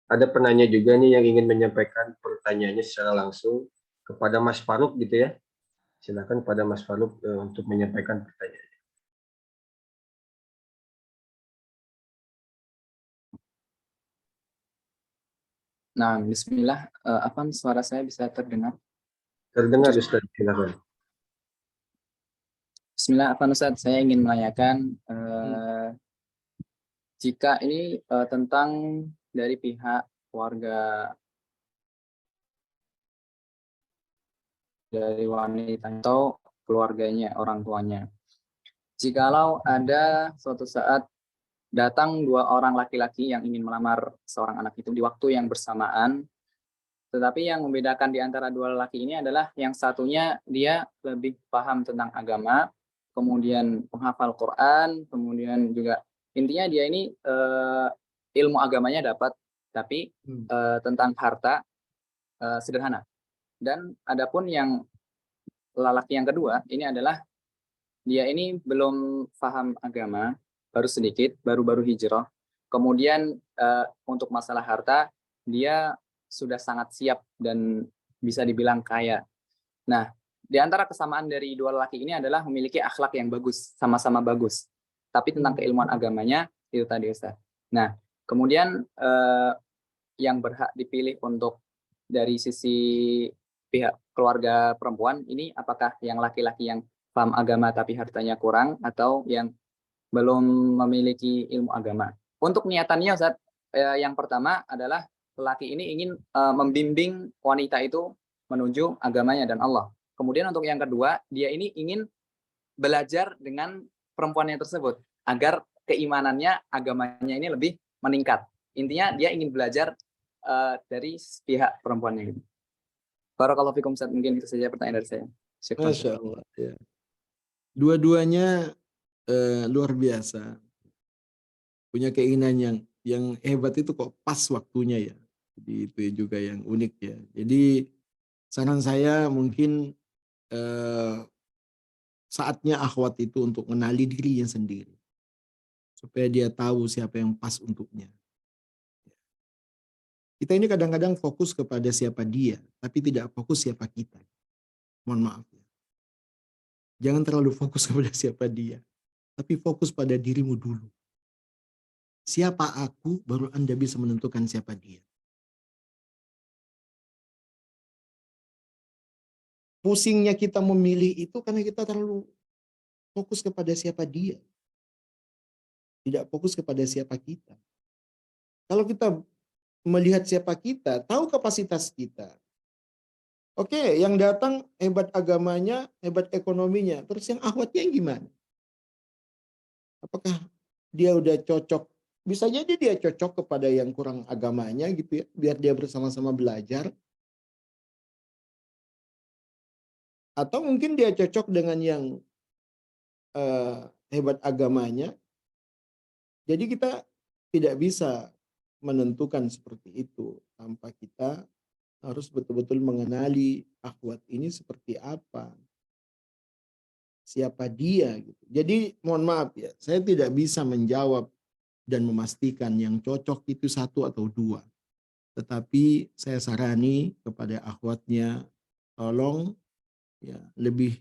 Ada penanya juga nih yang ingin menyampaikan pertanyaannya secara langsung kepada Mas Faruk gitu ya. Silakan kepada Mas Faruk untuk menyampaikan pertanyaan. Nah, bismillah, apa suara saya bisa terdengar? Terdengar Ustaz, silakan. Bismillah, apa Ustaz, saya ingin menanyakan jika ini tentang dari pihak keluarga dari wanita atau keluarganya, orang tuanya. Jikalau ada suatu saat datang dua orang laki-laki yang ingin melamar seorang anak itu di waktu yang bersamaan, tetapi yang membedakan di antara dua lelaki ini adalah yang satunya dia lebih paham tentang agama, kemudian penghafal Quran, kemudian juga intinya dia ini ilmu agamanya dapat, tapi tentang harta sederhana. Dan adapun yang lelaki yang kedua ini adalah dia ini belum paham agama, baru sedikit, baru-baru hijrah. Kemudian untuk masalah harta, dia sudah sangat siap dan bisa dibilang kaya. Nah, di antara kesamaan dari dua lelaki ini adalah memiliki akhlak yang bagus, sama-sama bagus. Tapi tentang keilmuan agamanya, itu tadi Ustaz. Nah, kemudian yang berhak dipilih untuk dari sisi pihak keluarga perempuan, ini apakah yang laki-laki yang paham agama tapi hartanya kurang, atau yang belum memiliki ilmu agama. Untuk niatannya Ustaz, yang pertama adalah lelaki ini ingin membimbing wanita itu menuju agamanya dan Allah. Kemudian untuk yang kedua, dia ini ingin belajar dengan perempuannya tersebut agar keimanannya, agamanya ini lebih meningkat. Intinya dia ingin belajar dari pihak perempuannya. Barakallahu fikum Ustaz, mungkin itu saja pertanyaan dari saya. Masya Allah. Ya. Dua-duanya luar biasa, punya keinginan yang hebat itu kok pas waktunya ya. Jadi itu juga yang unik ya. Jadi saran saya mungkin saatnya akhwat itu untuk mengenali dirinya sendiri, supaya dia tahu siapa yang pas untuknya. Kita ini kadang-kadang fokus kepada siapa dia, tapi tidak fokus siapa kita. Mohon maaf ya. Jangan terlalu fokus kepada siapa dia, tapi fokus pada dirimu dulu. Siapa aku, baru Anda bisa menentukan siapa dia. Pusingnya kita memilih itu karena kita terlalu fokus kepada siapa dia. Tidak fokus kepada siapa kita. Kalau kita melihat siapa kita, tahu kapasitas kita. Oke, yang datang hebat agamanya, hebat ekonominya. Terus yang akhwatnya gimana? Apakah dia udah cocok? Bisa jadi dia cocok kepada yang kurang agamanya gitu ya, biar dia bersama-sama belajar. Atau mungkin dia cocok dengan yang hebat agamanya. Jadi kita tidak bisa menentukan seperti itu tanpa kita harus betul-betul mengenali akhwat ini seperti apa. Siapa dia gitu. Jadi mohon maaf ya, saya tidak bisa menjawab dan memastikan yang cocok itu satu atau dua. Tetapi saya sarani kepada akhwatnya, tolong ya lebih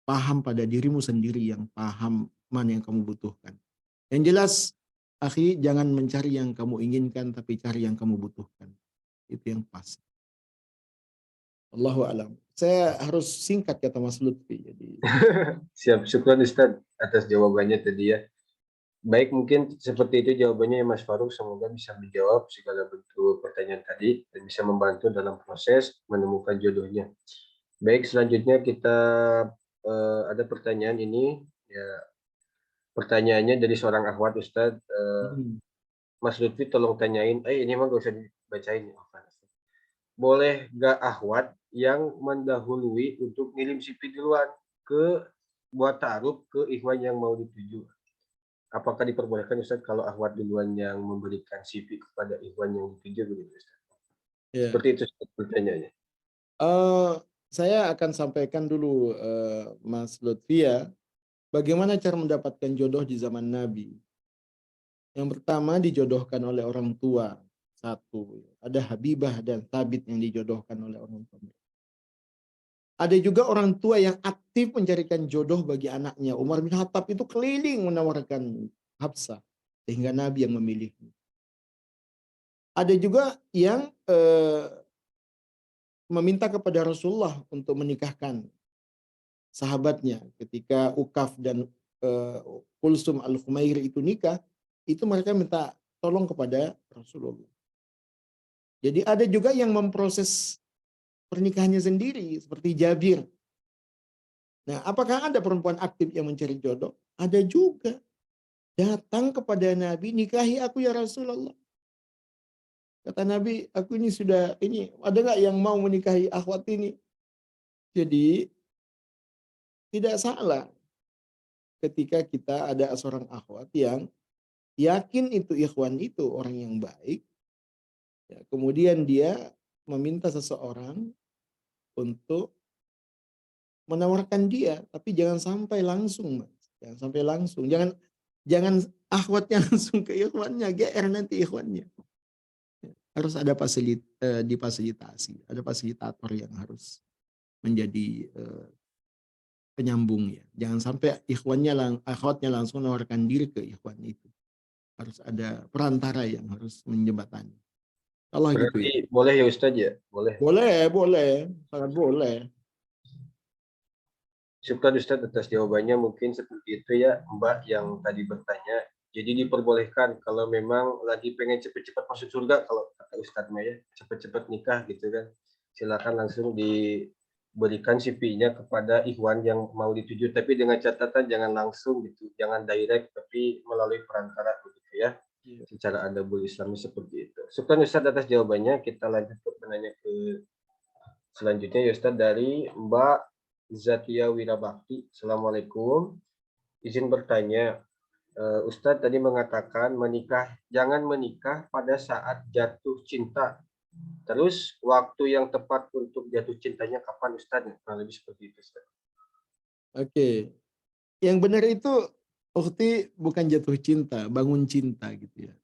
paham pada dirimu sendiri, yang paham mana yang kamu butuhkan. Yang jelas, akhi, jangan mencari yang kamu inginkan, tapi cari yang kamu butuhkan. Itu yang pas. Allahu a'lam. Saya harus singkat kata Mas Lutfi. Jadi Siap, syukur Ustaz atas jawabannya tadi ya. Baik, mungkin seperti itu jawabannya ya Mas Faruk. Semoga bisa menjawab segala bentuk pertanyaan tadi dan bisa membantu dalam proses menemukan jodohnya. Baik, selanjutnya kita ada pertanyaan ini. Ya, pertanyaannya dari seorang akhwat Ustadz. Mas Lutfi tolong tanyain. Ini mah gak usah dibacain. Boleh gak akhwat yang mendahului untuk ngirim CV duluan buat taruh ke ikhwan yang mau dituju? Apakah diperbolehkan Ustaz kalau akhwat duluan yang memberikan CV kepada ikhwan yang dituju begitu Ustaz? ya. Seperti itu pertanyaannya. Saya akan sampaikan dulu Mas Lutfi ya, bagaimana cara mendapatkan jodoh di zaman Nabi. Yang pertama dijodohkan oleh orang tua. Satu, ada Habibah dan Thabit yang dijodohkan oleh orang tua. Ada juga orang tua yang aktif mencarikan jodoh bagi anaknya. Umar bin Khattab itu keliling menawarkan Hafsah sehingga Nabi yang memilihnya. Ada juga yang meminta kepada Rasulullah untuk menikahkan sahabatnya ketika Ukaf dan Kulsum al-Khumair itu nikah, itu mereka minta tolong kepada Rasulullah. Jadi ada juga yang memproses pernikahannya sendiri seperti Jabir. Nah, apakah ada perempuan aktif yang mencari jodoh? Ada juga. Datang kepada Nabi, nikahi aku ya Rasulullah. Kata Nabi, aku ini sudah ada nggak yang mau menikahi akhwat ini? Jadi tidak salah ketika kita ada seorang akhwat yang yakin itu ikhwan itu orang yang baik, ya, kemudian dia meminta seseorang untuk menawarkan dia, tapi jangan sampai langsung, Mas. Jangan sampai langsung. Jangan akhwatnya langsung ke ikhwannya, GR nanti ikhwannya. Harus ada difasilitasi, ada fasilitator yang harus menjadi penyambung ya. Jangan sampai akhwatnya langsung menawarkan diri ke ikhwan itu. Harus ada perantara yang harus menjembatani. Kalau gitu ya. Boleh ya Ustadz ya? Boleh. Boleh, sangat boleh. Syukur Ustadz atas jawabannya. Mungkin seperti itu ya Mbak yang tadi bertanya. Jadi diperbolehkan kalau memang lagi pengen cepet-cepet masuk surga, kalau kata Ustadz Maya, cepet-cepet nikah gitu kan. Silakan langsung diberikan CV-nya kepada ikhwan yang mau dituju, tapi dengan catatan jangan langsung gitu, jangan direct, tapi melalui perantara begitu ya. Secara adabul Islami seperti itu. Syukur Ustadz atas jawabannya. Kita lanjut ke penanya ke selanjutnya ya Ustadz, dari Mbak Zatia Wirabakti. Assalamualaikum. Izin bertanya, Ustadz tadi mengatakan jangan menikah pada saat jatuh cinta. Terus waktu yang tepat untuk jatuh cintanya kapan Ustadz? Kurang lebih seperti itu Ustadz. Oke. Yang benar itu ukhti bukan jatuh cinta, bangun cinta gitu ya.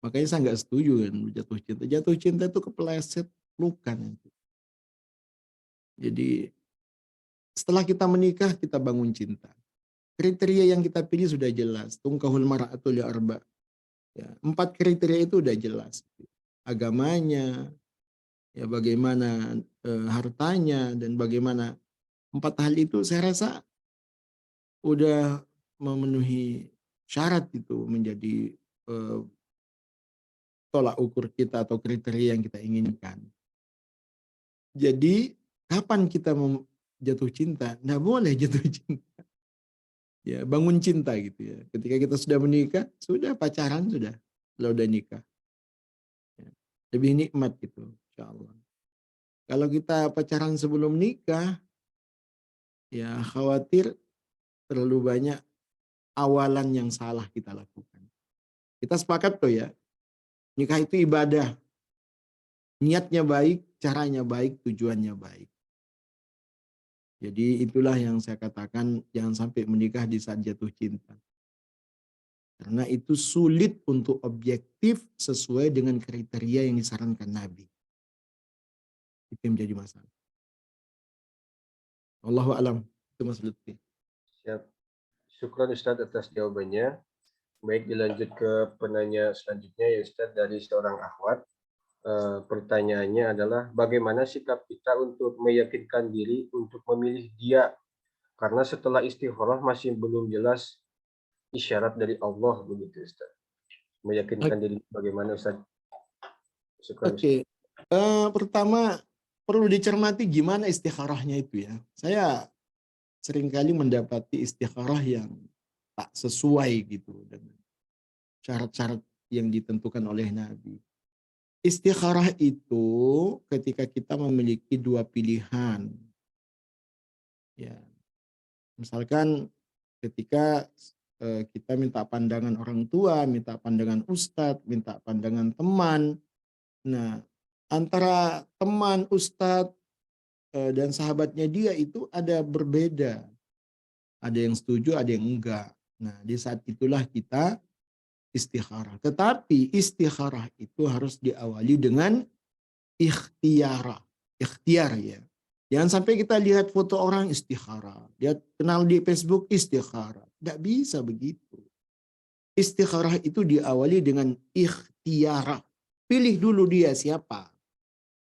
Makanya saya nggak setuju kan jatuh cinta. Jatuh cinta itu kepeleset, luka nanti. Jadi setelah kita menikah kita bangun cinta. kriteria yang kita pilih sudah jelas. Tungkahul mar'atu li arba. Ya, 4 kriteria itu udah jelas. Agamanya, ya bagaimana hartanya, dan bagaimana 4 hal itu saya rasa udah memenuhi syarat itu menjadi tolak ukur kita atau kriteria yang kita inginkan. Jadi kapan kita mau jatuh cinta? Nggak boleh jatuh cinta. Ya, bangun cinta gitu ya. Ketika kita sudah menikah, sudah pacaran sudah, kalau udah nikah. Ya, lebih nikmat gitu, insya Allah. Kalau kita pacaran sebelum nikah, ya khawatir terlalu banyak awalan yang salah kita lakukan. Kita sepakat tuh ya, nikah itu ibadah. Niatnya baik, caranya baik, tujuannya baik. Jadi itulah yang saya katakan, jangan sampai menikah di saat jatuh cinta. Karena itu sulit untuk objektif sesuai dengan kriteria yang disarankan Nabi. Itu yang menjadi masalah. Wallahu a'lam. Itu Mas Lutfi. Siap. Syukran Ustadz atas jawabannya. Baik, dilanjut ke penanya selanjutnya ya Ustadz, dari seorang akhwat. Pertanyaannya adalah bagaimana sikap kita untuk meyakinkan diri untuk memilih dia, karena setelah istikharah masih belum jelas isyarat dari Allah, begitu Ustaz. Meyakinkan diri bagaimana Ustaz? Oke. Pertama perlu dicermati gimana istikharahnya itu ya. Saya seringkali mendapati istikharah yang tak sesuai gitu dengan syarat-syarat yang ditentukan oleh Nabi. Istikharah itu ketika kita memiliki 2 pilihan. Ya. Misalkan ketika kita minta pandangan orang tua, minta pandangan ustadz, minta pandangan teman. Nah, antara teman, ustadz, dan sahabatnya dia itu ada berbeda. Ada yang setuju, ada yang enggak. Nah, di saat itulah kita istikharah. Tetapi istikharah itu harus diawali dengan ikhtiar ya. Jangan sampai kita lihat foto orang istikharah, lihat kenal di Facebook istikharah. Tidak bisa begitu. Istikharah itu diawali dengan ikhtiar. Pilih dulu dia siapa.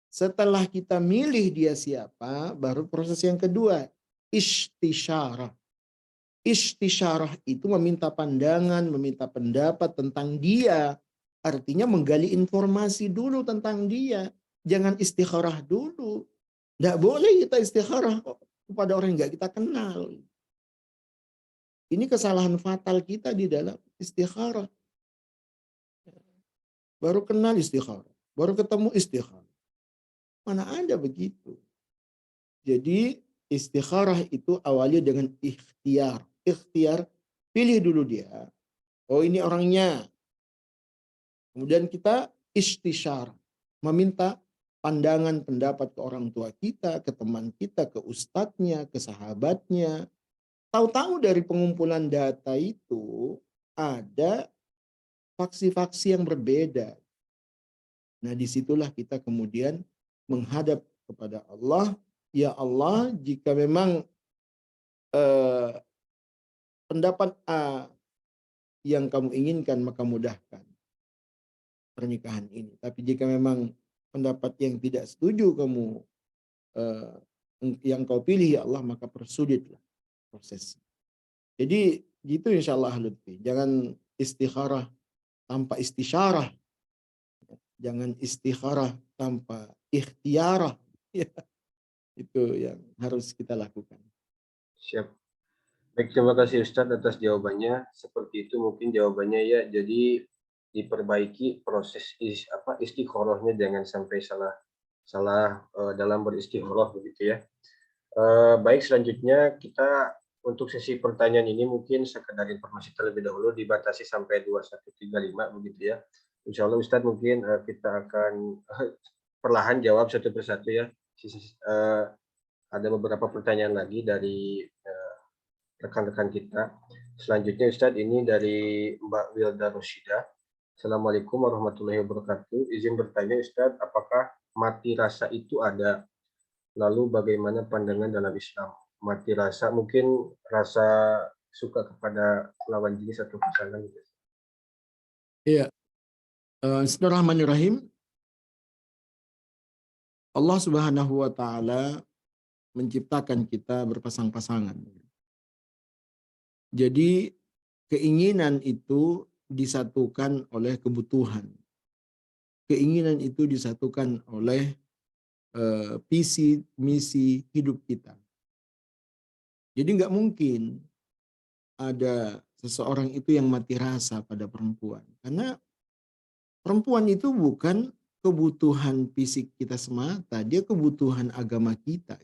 Setelah kita milih dia siapa, baru proses yang kedua, istisyarah. Istisyarah itu meminta pandangan, meminta pendapat tentang dia. Artinya menggali informasi dulu tentang dia. Jangan istikharah dulu. Tidak boleh kita istikharah kepada orang yang nggak kita kenal. Ini kesalahan fatal kita di dalam istikharah. Baru kenal istikharah. Baru ketemu istikharah. Mana ada begitu. Jadi istikharah itu awalnya dengan ikhtiar. Ikhtiar, pilih dulu dia. Oh ini orangnya. Kemudian kita istisyarah. Meminta pandangan pendapat ke orang tua kita, ke teman kita, ke ustadznya, ke sahabatnya. Tahu-tahu dari pengumpulan data itu ada faksi-faksi yang berbeda. Nah disitulah kita kemudian menghadap kepada Allah. Ya Allah, jika memang pendapat A yang kamu inginkan, maka mudahkan pernikahan ini. Tapi jika memang pendapat yang tidak setuju kamu yang kau pilih ya Allah, maka persuditlah proses. Jadi gitu insya Allah Lutfi. Jangan istikharah tanpa istisyarah. Jangan istikharah tanpa ikhtiarah. Ya, itu yang harus kita lakukan. Siap. Baik, terima kasih Ustadz atas jawabannya. Seperti itu mungkin jawabannya ya. Jadi diperbaiki proses istikharahnya, jangan sampai salah dalam beristikharah begitu ya. Baik, selanjutnya kita untuk sesi pertanyaan ini mungkin sekedar informasi terlebih dahulu, dibatasi sampai 2135 begitu ya. Insya Allah Ustadz mungkin kita akan perlahan jawab satu persatu ya. Ada beberapa pertanyaan lagi dari rekan-rekan kita. Selanjutnya Ustadz, ini dari Mbak Wilda Roshida. Assalamualaikum warahmatullahi wabarakatuh. Izin bertanya Ustadz, apakah mati rasa itu ada? Lalu bagaimana pandangan dalam Islam? Mati rasa, mungkin rasa suka kepada lawan jenis atau pasangan gitu. Iya. Bismillahirrahmanirrahim. Allah Subhanahu wa taala menciptakan kita berpasang-pasangan. Jadi keinginan itu disatukan oleh kebutuhan. Keinginan itu disatukan oleh visi misi hidup kita. Jadi nggak mungkin ada seseorang itu yang mati rasa pada perempuan. Karena perempuan itu bukan kebutuhan fisik kita semata, dia kebutuhan agama kita.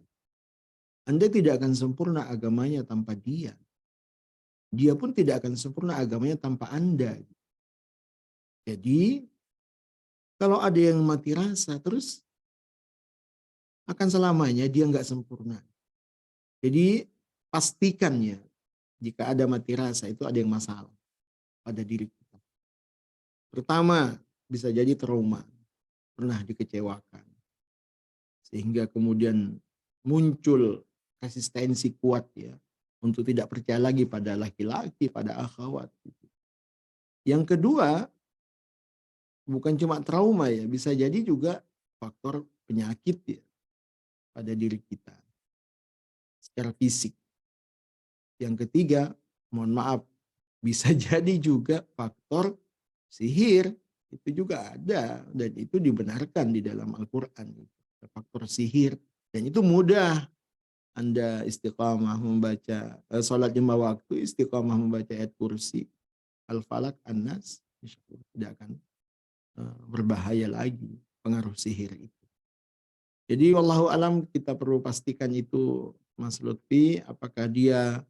Anda tidak akan sempurna agamanya tanpa dia. Dia pun tidak akan sempurna agamanya tanpa Anda. Jadi, kalau ada yang mati rasa, terus akan selamanya dia nggak sempurna. Jadi, pastikannya jika ada mati rasa itu ada yang masalah pada diri kita. Pertama, bisa jadi trauma, pernah dikecewakan. Sehingga kemudian muncul resistensi kuat ya untuk tidak percaya lagi pada laki-laki, pada akhwat. Yang kedua, bukan cuma trauma ya, bisa jadi juga faktor penyakit ya pada diri kita secara fisik. Yang ketiga, mohon maaf, bisa jadi juga faktor sihir, itu juga ada dan itu dibenarkan di dalam Al-Quran. Faktor sihir, dan itu mudah Anda istiqamah membaca sholat 5 waktu, istiqamah membaca ayat kursi, Al-Falaq, An-Nas, tidak akan berbahaya lagi pengaruh sihir itu. Jadi wallahu alam, kita perlu pastikan itu Mas Lutfi, apakah dia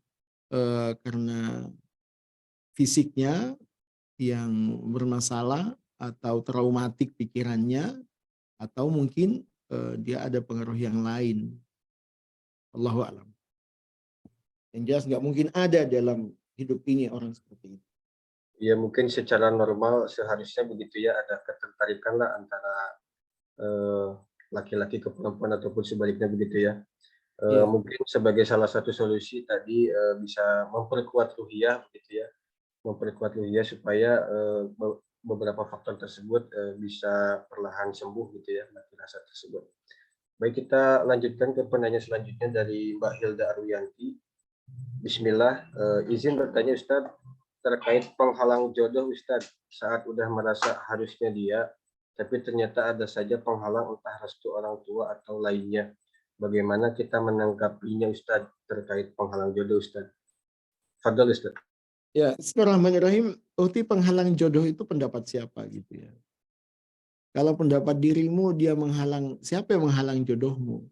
karena fisiknya yang bermasalah atau traumatik pikirannya, atau mungkin dia ada pengaruh yang lain. Allahu a'lam. Yang jelas nggak mungkin ada dalam hidup ini orang seperti itu. Ya mungkin secara normal seharusnya begitu ya, ada ketertarikan lah antara laki-laki ke perempuan ataupun sebaliknya begitu ya. Mungkin sebagai salah satu solusi tadi bisa memperkuat ruhiyah begitu ya, memperkuat ruhiyah supaya beberapa faktor tersebut bisa perlahan sembuh gitu ya, mati rasa tersebut. Baik, kita lanjutkan ke penanya selanjutnya dari Mbak Hilda Arwiyanti. Bismillah, izin bertanya Ustadz terkait penghalang jodoh Ustadz, saat udah merasa harusnya dia, tapi ternyata ada saja penghalang entah restu orang tua atau lainnya. Bagaimana kita menanggapinya Ustadz terkait penghalang jodoh Ustadz? Fadhal Ustadz. Ya, bismillahirrahmanirrahim. Penghalang jodoh itu pendapat siapa gitu ya. Kalau pendapat dirimu dia menghalang, siapa yang menghalang jodohmu?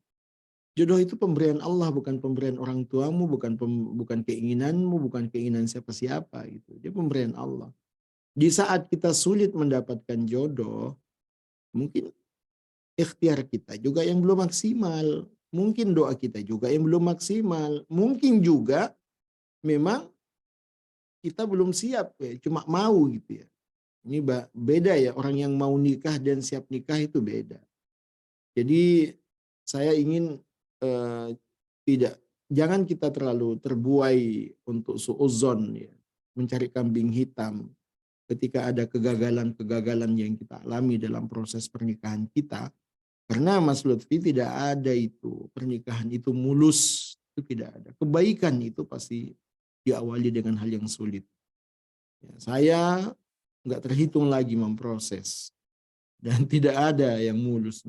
Jodoh itu pemberian Allah, bukan pemberian orang tuamu, bukan keinginanmu, bukan keinginan siapa-siapa gitu. Dia pemberian Allah. Di saat kita sulit mendapatkan jodoh, mungkin ikhtiar kita juga yang belum maksimal, mungkin doa kita juga yang belum maksimal, mungkin juga memang kita belum siap ya, cuma mau gitu ya. Ini beda ya, orang yang mau nikah dan siap nikah itu beda. Jadi saya ingin jangan kita terlalu terbuai untuk suudzon ya, mencari kambing hitam ketika ada kegagalan-kegagalan yang kita alami dalam proses pernikahan kita. Karena Mas Lutfi tidak ada itu, pernikahan itu mulus, itu tidak ada. Kebaikan itu pasti diawali dengan hal yang sulit. Ya, saya nggak terhitung lagi memproses dan tidak ada yang mulus.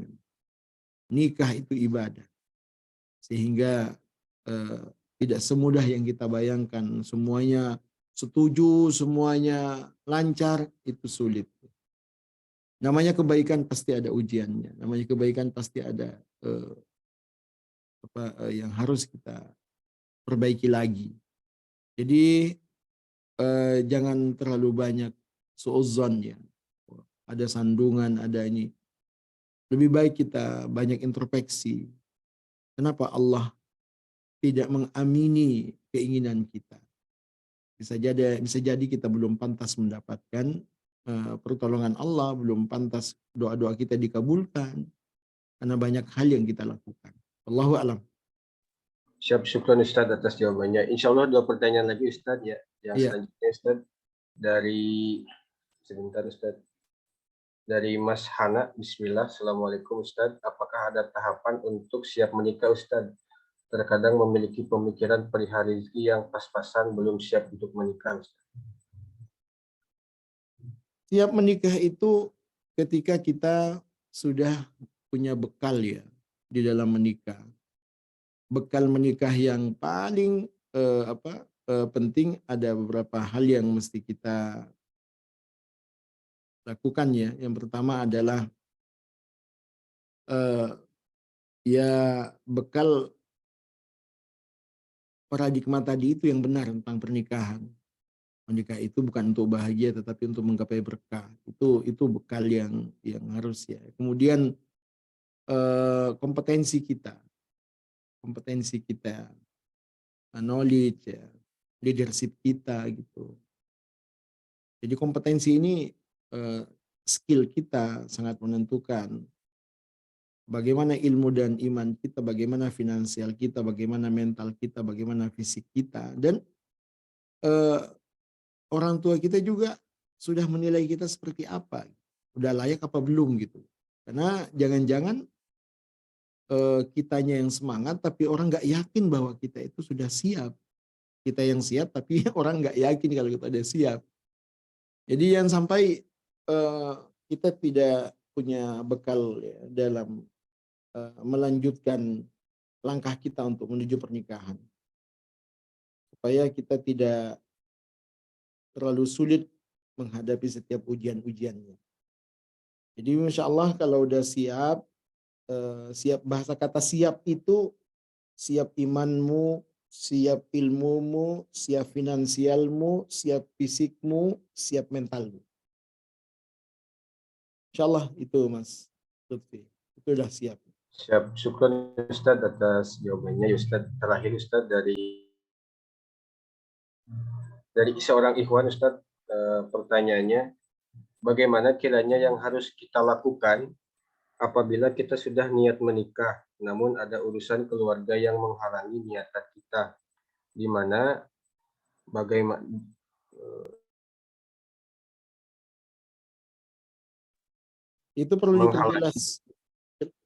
Nikah itu ibadah, sehingga tidak semudah yang kita bayangkan. Semuanya setuju, semuanya lancar, itu sulit. Namanya kebaikan pasti ada ujiannya, namanya kebaikan pasti ada yang harus kita perbaiki lagi. Jadi jangan terlalu banyak suudzon ya. Ada sandungan, ada ini. Lebih baik kita banyak introspeksi. Kenapa Allah tidak mengamini keinginan kita? Bisa jadi kita belum pantas mendapatkan pertolongan Allah, belum pantas doa-doa kita dikabulkan karena banyak hal yang kita lakukan. Wallahu a'lam. Siap, syukran Ustadz atas jawabannya. Insya Allah 2 pertanyaan lagi Ustadz ya. Yang Iya. selanjutnya Ustadz dari sebentar Ustadz. Dari Mas Hana, Bismillah. Assalamualaikum Ustadz. Apakah ada tahapan untuk siap menikah Ustadz? Terkadang memiliki pemikiran perihal rezeki yang pas-pasan belum siap untuk menikah Ustadz. Siap menikah itu ketika kita sudah punya bekal ya di dalam menikah. Bekal menikah yang paling penting, ada beberapa hal yang mesti kita lakukan ya. Yang pertama adalah ya bekal paradigma tadi itu yang benar tentang pernikahan. Menikah itu bukan untuk bahagia tetapi untuk menggapai berkah. Itu bekal yang harus ya. Kemudian kompetensi kita, knowledge ya, leadership kita gitu. Jadi kompetensi ini skill kita sangat menentukan bagaimana ilmu dan iman kita, bagaimana finansial kita, bagaimana mental kita, bagaimana fisik kita, dan orang tua kita juga sudah menilai kita seperti apa, udah layak apa belum gitu. Karena jangan-jangan kitanya yang semangat tapi orang nggak yakin bahwa kita itu sudah siap. Kita yang siap tapi orang nggak yakin kalau kita udah siap. Jadi jangan sampai kita tidak punya bekal ya, dalam melanjutkan langkah kita untuk menuju pernikahan. Supaya kita tidak terlalu sulit menghadapi setiap ujian-ujiannya. Jadi insya Allah kalau udah siap, bahasa kata siap itu siap imanmu, siap ilmumu, siap finansialmu, siap fisikmu, siap mentalmu. Insya Allah itu Mas Lutfi, itu udah siap. Siap, syukran Ustadz atas jawabannya. Ustadz, terakhir Ustadz dari seorang ikhwan Ustadz, pertanyaannya, bagaimana kiranya yang harus kita lakukan apabila kita sudah niat menikah, namun ada urusan keluarga yang menghalangi niatan kita, di mana bagaimana itu perlu diperjelas.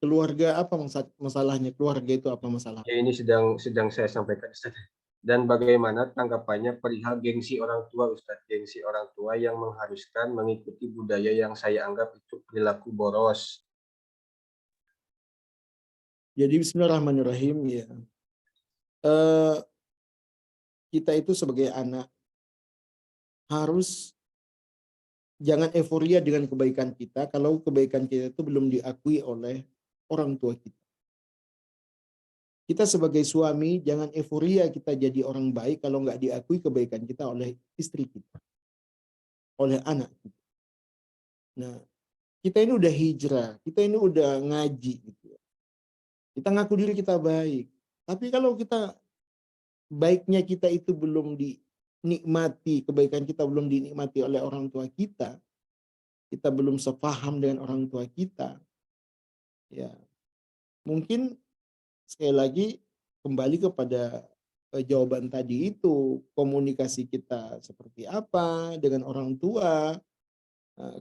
Keluarga apa masalahnya? Keluarga itu apa masalah? Ya, ini sedang saya sampaikan Ustaz. Dan bagaimana tanggapannya perihal gengsi orang tua Ustaz, gengsi orang tua yang mengharuskan mengikuti budaya yang saya anggap itu perilaku boros. Jadi bismillahirrahmanirrahim ya. Kita itu sebagai anak harus jangan euforia dengan kebaikan kita kalau kebaikan kita itu belum diakui oleh orang tua kita. Kita sebagai suami jangan euforia kita jadi orang baik kalau nggak diakui kebaikan kita oleh istri kita, oleh anak kita. Nah, kita ini udah hijrah, kita ini udah ngaji gitu. Kita ngaku diri kita baik. Tapi kalau kita baiknya kita itu belum dinikmati, kebaikan kita belum dinikmati oleh orang tua kita belum sepaham dengan orang tua kita, ya mungkin sekali lagi kembali kepada jawaban tadi itu, komunikasi kita seperti apa dengan orang tua.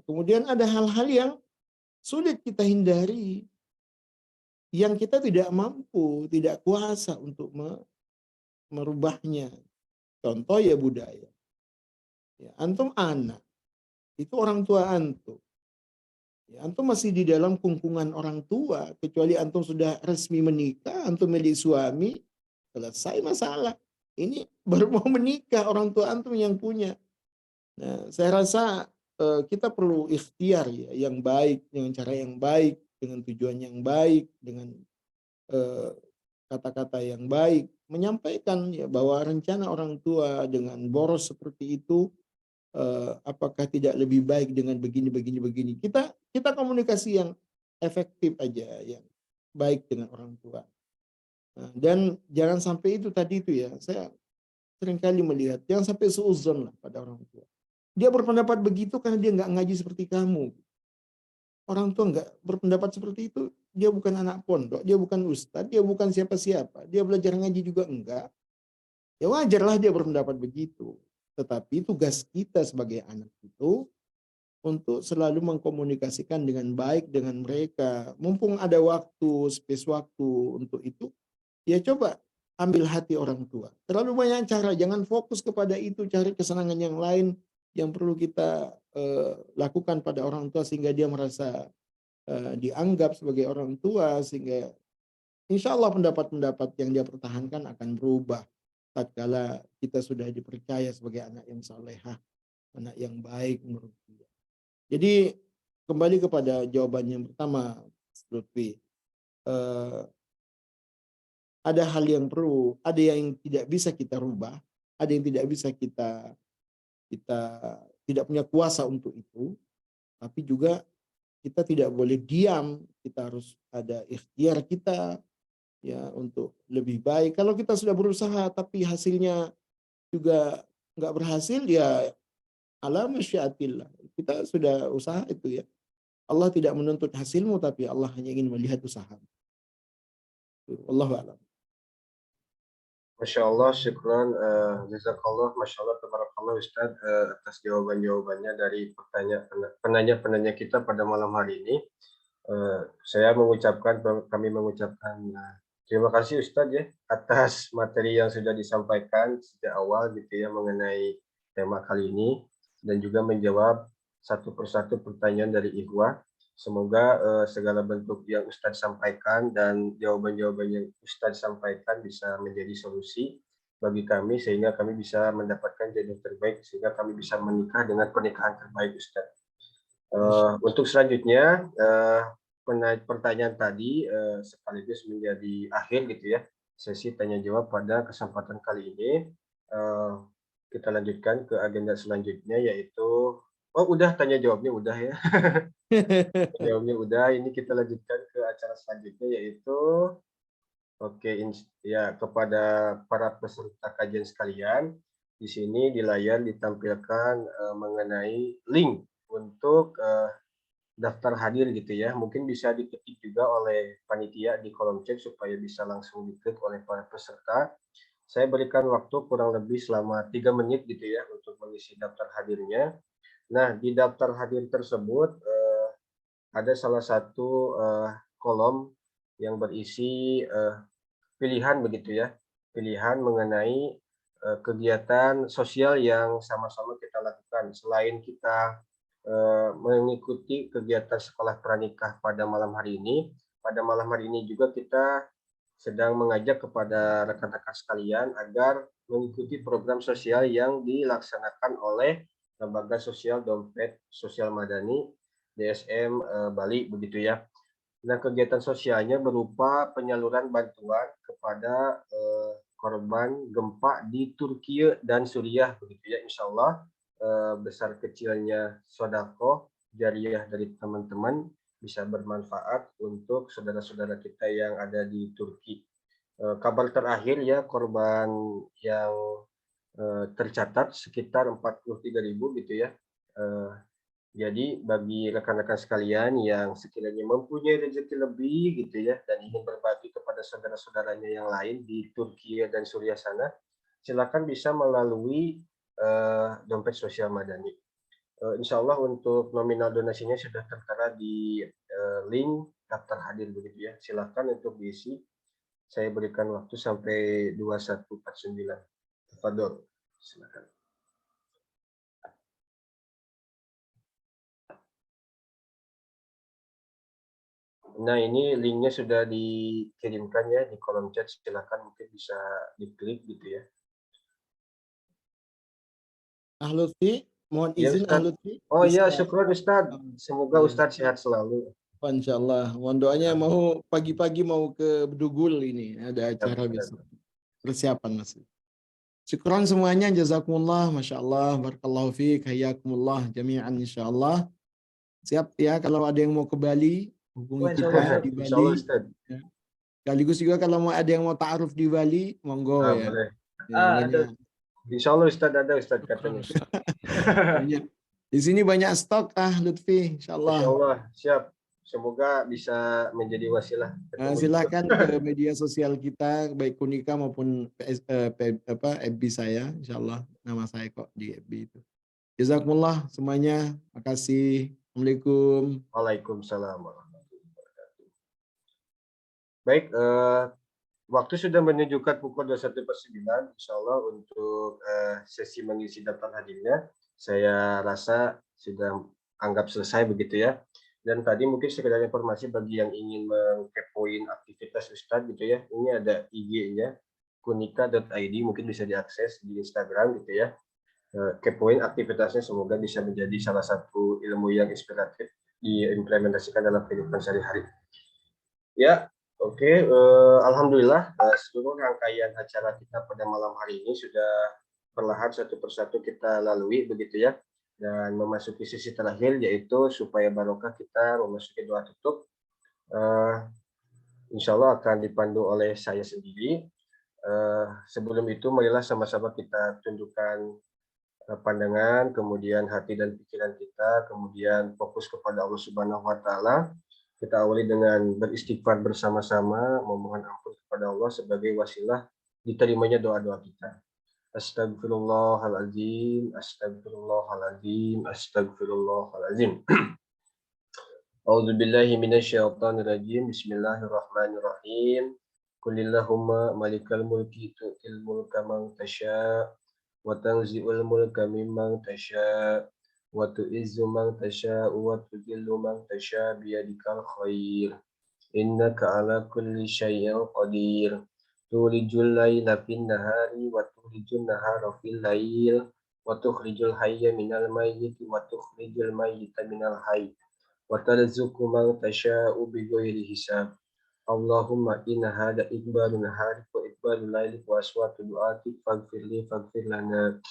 Kemudian ada hal-hal yang sulit kita hindari, yang kita tidak mampu, tidak kuasa untuk merubahnya. Contoh ya budaya. Ya, antum anak, itu orang tua antum. Ya, antum masih di dalam kungkungan orang tua, kecuali antum sudah resmi menikah, antum milik suami, selesai masalah. Ini baru mau menikah, orang tua antum yang punya. Nah, saya rasa kita perlu ikhtiar ya, yang baik, dengan cara yang baik, dengan tujuan yang baik, dengan kata-kata yang baik, menyampaikan ya bahwa rencana orang tua dengan boros seperti itu, apakah tidak lebih baik dengan begini. Kita komunikasi yang efektif aja, yang baik dengan orang tua. Nah, dan jangan sampai itu tadi itu ya, saya seringkali melihat, jangan sampai suudzon lah pada orang tua. Dia berpendapat begitu karena dia nggak ngaji seperti kamu. Orang tua nggak berpendapat seperti itu, dia bukan anak pondok, dia bukan ustadz, dia bukan siapa-siapa, dia belajar ngaji juga enggak, ya wajarlah dia berpendapat begitu. Tetapi tugas kita sebagai anak itu untuk selalu mengkomunikasikan dengan baik dengan mereka. Mumpung ada waktu, space waktu untuk itu, ya coba ambil hati orang tua. Terlalu banyak cara, jangan fokus kepada itu, cari kesenangan yang lain yang perlu kita lakukan pada orang tua sehingga dia merasa dianggap sebagai orang tua, sehingga insya Allah pendapat-pendapat yang dia pertahankan akan berubah tatkala kita sudah dipercaya sebagai anak yang salehah, anak yang baik menurut dia. Jadi kembali kepada jawaban yang pertama, Lutfi, ada hal yang perlu, ada yang tidak bisa kita rubah, ada yang tidak bisa kita tidak punya kuasa untuk itu, tapi juga kita tidak boleh diam, kita harus ada ikhtiar kita ya untuk lebih baik. Kalau kita sudah berusaha tapi hasilnya juga nggak berhasil, ya ala masyiatillah. Kita sudah usaha itu ya. Allah tidak menuntut hasilmu, tapi Allah hanya ingin melihat usaha. Wallahu a'lam. Masya Allah, syukran, jazakallah, Masya Allah, tabarakallah Ustaz, atas jawaban-jawabannya dari penanya-penanya kita pada malam hari ini. Kami mengucapkan terima kasih Ustaz ya atas materi yang sudah disampaikan sejak awal gitu ya mengenai tema kali ini, dan juga menjawab satu persatu pertanyaan dari ikhwah. Semoga segala bentuk yang Ustadz sampaikan dan jawaban-jawaban yang Ustadz sampaikan bisa menjadi solusi bagi kami sehingga kami bisa mendapatkan jodoh terbaik, sehingga kami bisa menikah dengan pernikahan terbaik Ustadz. Untuk selanjutnya pertanyaan tadi sekaligus menjadi akhir gitu ya sesi tanya jawab pada kesempatan kali ini. Kita lanjutkan ke agenda selanjutnya, yaitu udah tanya jawabnya udah ya. Jawabnya udah, ini kita lanjutkan ke acara selanjutnya, yaitu kepada para peserta kajian sekalian, di sini di layar ditampilkan mengenai link untuk daftar hadir gitu ya. Mungkin bisa diketik juga oleh panitia di kolom chat supaya bisa langsung diklik oleh para peserta. Saya berikan waktu kurang lebih selama 3 menit gitu ya untuk mengisi daftar hadirnya. Nah, di daftar hadir tersebut ada salah satu kolom yang berisi pilihan begitu ya, pilihan mengenai kegiatan sosial yang sama-sama kita lakukan. Selain kita mengikuti kegiatan sekolah pranikah pada malam hari ini, pada malam hari ini juga kita sedang mengajak kepada rekan-rekan sekalian agar mengikuti program sosial yang dilaksanakan oleh Lembaga Sosial Dompet Sosial Madani DSM Bali begitu ya. Nah, kegiatan sosialnya berupa penyaluran bantuan kepada korban gempa di Turki dan Suriah begitu ya. Insya Allah besar kecilnya sedekah jariah dari teman-teman bisa bermanfaat untuk saudara-saudara kita yang ada di Turki. Kabar terakhir ya, korban yang tercatat sekitar 43.000 gitu ya. Jadi bagi rekan-rekan sekalian yang sekiranya mempunyai rezeki lebih gitu ya dan ingin berbagi kepada saudara-saudaranya yang lain di Turki dan Suriah sana, silakan bisa melalui Dompet Sosial Madani. Insya Allah untuk nominal donasinya sudah tertera di link daftar hadir begitu ya. Silakan untuk diisi. Saya berikan waktu sampai 21.49. Tafadhol. Silakan. Nah, ini linknya sudah dikirimkan ya di kolom chat. Silakan mungkin bisa diklik gitu ya. Lutfi, mohon izin Lutfi. Oh iya, syukur Ustadz. Semoga Ustadz sehat selalu. Insya Allah. Mohon doanya, mau pagi-pagi mau ke Bedugul ini. Ada acara besok. Persiapan masih. Syukran semuanya. Jazakumullah. Masya Allah. Barakallahu fiik. Hayyakumullah jami'an insya Allah. Siap ya kalau ada yang mau ke Bali. Hubungi kita di Bali. Sekaligus juga kalau mau ada yang mau ta'aruf di Bali. Monggo ya. Boleh. Insya Allah Ustadz katanya. Di sini banyak stok Lutfi, insya Allah. Insya Allah, siap. semoga bisa menjadi wasilah. Silahkan ke media sosial kita, baik Kunika maupun FB saya, insya Allah nama saya kok di FB itu. Jazakumullah semuanya, makasih. Assalamualaikum. Waalaikumsalam warahmatullahi wabarakatuh. Baik, waktu sudah menunjukkan pukul 21:09, insya Allah untuk sesi mengisi daftar hadirnya, saya rasa sudah anggap selesai begitu ya. Dan tadi mungkin sekedar informasi bagi yang ingin mengkepoin aktivitas Ustadz gitu ya, ini ada IG-nya, kunika.id, mungkin bisa diakses di Instagram gitu ya. Kepoin aktivitasnya, semoga bisa menjadi salah satu ilmu yang inspiratif diimplementasikan dalam kehidupan sehari-hari. Ya, oke. Alhamdulillah seluruh rangkaian acara kita pada malam hari ini sudah perlahan satu persatu kita lalui begitu ya, dan memasuki sesi terakhir yaitu supaya barokah kita memasuki doa tutup. Insya Allah akan dipandu oleh saya sendiri. Sebelum itu marilah sama-sama kita tundukkan pandangan, kemudian hati dan pikiran kita, kemudian fokus kepada Allah Subhanahu wa Ta'ala. Kita awali dengan beristighfar bersama-sama, memohon ampun kepada Allah sebagai wasilah diterimanya doa-doa kita. Astagfirullahaladzim, astagfirullahaladzim, astagfirullahaladzim. A'udzubillahi minasyaitonirrajim. Bismillahirrahmanirrahim. Qulillahumma malikal mulki tu'til mulka man tasya' wa tanzi'ul mulka mimman tasya' wa tu'izzu man tasya' wa tudhillu man tasya' biyadikal khair innaka ala kulli syai'in qadir tulijul laila fin nahari wa tulijul nahara fil lail wa tukhrijul hayya minal mayyiti wa tukhrijul mayyita minal hayy wa tarzuqu man tasya'u bighairi hisab. Allahumma inna hada ikbalu nahari wa ikbalu laili wa aswatu du'ati faghfirli faghfir lana.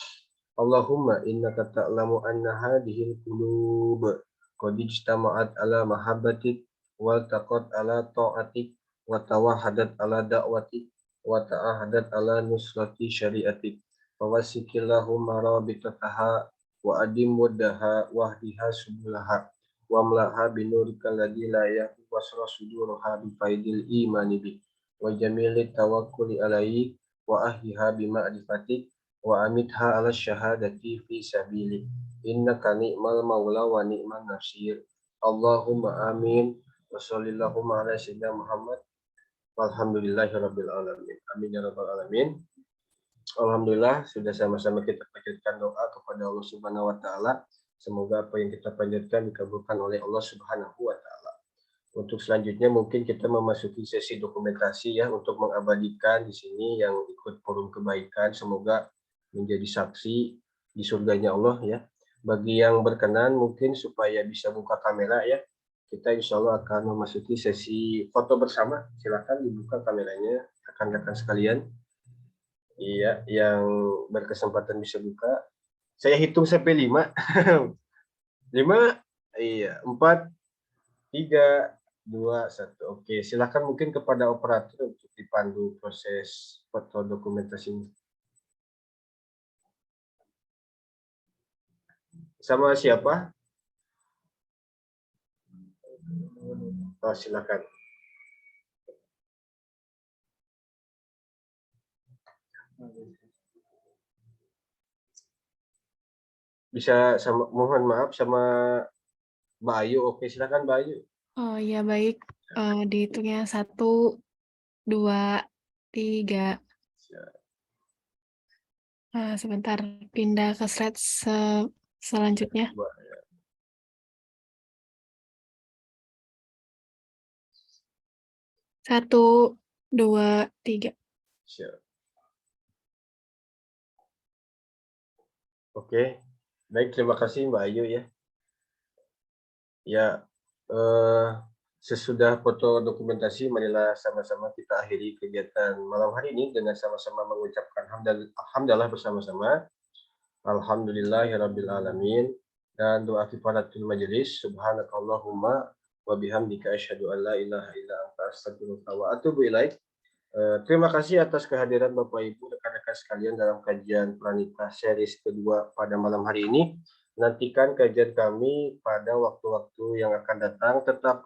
Allahumma innaka ta'lamu anna hadhil qulub qad ijtama'at ala mahabbatik wa taqat ala ta'atik wa tawahadat ala da'watik wa ta'ahadat ala nusrati syariatik. Fawasikillahumma rabitataha wa adim waddaha wahdiha subulaha wa mlaha binurika alladhi la yahdi wasra suduruha bifaidil imani bi wa jamili tawakkuli alaik wa ahliha bima'rifatik wa amitha ala syahadati fi sabilik innaka ni'mal maula wa ni'man nasir. Allahumma amin wa sallallahu ala sayyidina Muhammad walhamdulillahi rabbil alamin. Amin ya rabbal alamin. Alhamdulillah sudah sama-sama kita panjatkan doa kepada Allah Subhanahu wa Ta'ala. Semoga apa yang kita panjatkan dikabulkan oleh Allah Subhanahu wa Ta'ala. Untuk selanjutnya mungkin kita memasuki sesi dokumentasi ya, untuk mengabadikan di sini yang ikut forum kebaikan, semoga menjadi saksi di surganya Allah ya. Bagi yang berkenan mungkin supaya bisa buka kamera ya, kita insya Allah akan memasuki sesi foto bersama. Silakan dibuka kameranya rekan-rekan sekalian. Iya, yang berkesempatan bisa buka. Saya hitung sampai 5. 5, iya, 4, 3, 2, 1. Oke, silakan mungkin kepada operator untuk dipandu proses foto dokumentasi ini. Sama siapa? Oh, silakan. Bisa sama, mohon maaf sama Mbak Ayu. Oke, silakan Mbak Ayu. Oh ya baik, dihitungnya 1, 2, 3. Sebentar, pindah ke slide selanjutnya. 1, 2, 3. Oke, baik, terima kasih Mbak Ayu ya. Ya, sesudah foto dokumentasi, marilah sama-sama kita akhiri kegiatan malam hari ini dengan sama-sama mengucapkan alhamdulillah bersama-sama. Alhamdulillahirabbil alamin, dan doa kifaratul majelis. Subhanakallahumma wa bihamdika asyhadu an la ilaha illa anta astaghfiruka wa atubu ilaik. Terima kasih atas kehadiran Bapak Ibu rekan-rekan sekalian dalam kajian Pranikah series kedua pada malam hari ini. nantikan kajian kami pada waktu-waktu yang akan datang. Tetap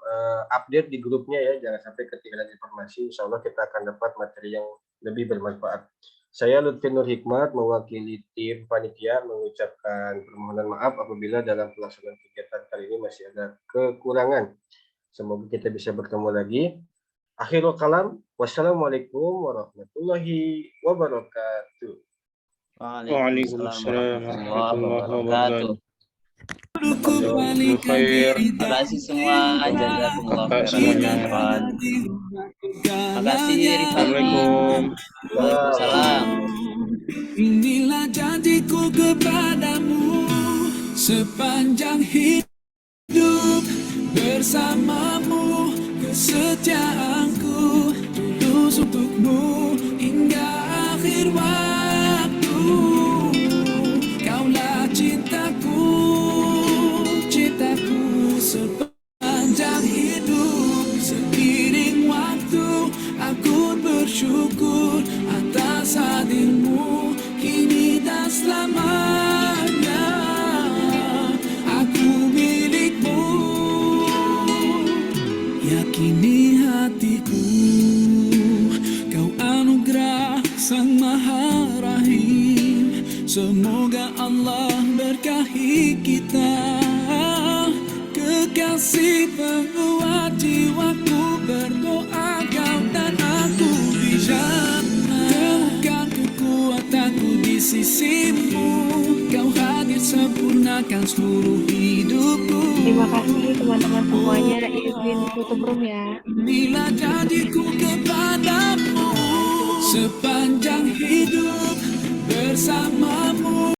update di grupnya ya, jangan sampai ketinggalan informasi. Insya Allah kita akan dapat materi yang lebih bermanfaat. Saya Lutfi Nur Hikmat mewakili tim panitia mengucapkan permohonan maaf apabila dalam pelaksanaan kegiatan kali ini masih ada kekurangan. Semoga kita bisa bertemu lagi. Akhirul kalam, wassalamualaikum warahmatullahi wabarakatuh. Waalaikumsalam warahmatullahi wabarakatuh. Terima kasih semua. Jazakumullah khairan. Terima kasih Rifani. Waalaikumsalam. Inilah janjiku kepadamu sepanjang hidup bersamamu, kesetiaanku tulus untukmu hingga akhir waktu. Kaulah cintaku, cintaku sepanjang hidup. Seiring waktu aku bersyukur atas hadirmu kini dan selamanya. Aku milikmu, yakini hatiku. Kau anugerah Sang Maha Rahim. Semoga Allah berkahi kita. Kekasih penguat jiwaku, berdoa kau dan aku di jannah. Temukan kekuatanku di sisimu. Kau hadir sempurnakan seluruh hidupku. Terima kasih teman-teman semuanya. Izin tutup room ya. Inilah janjiku kepadamu.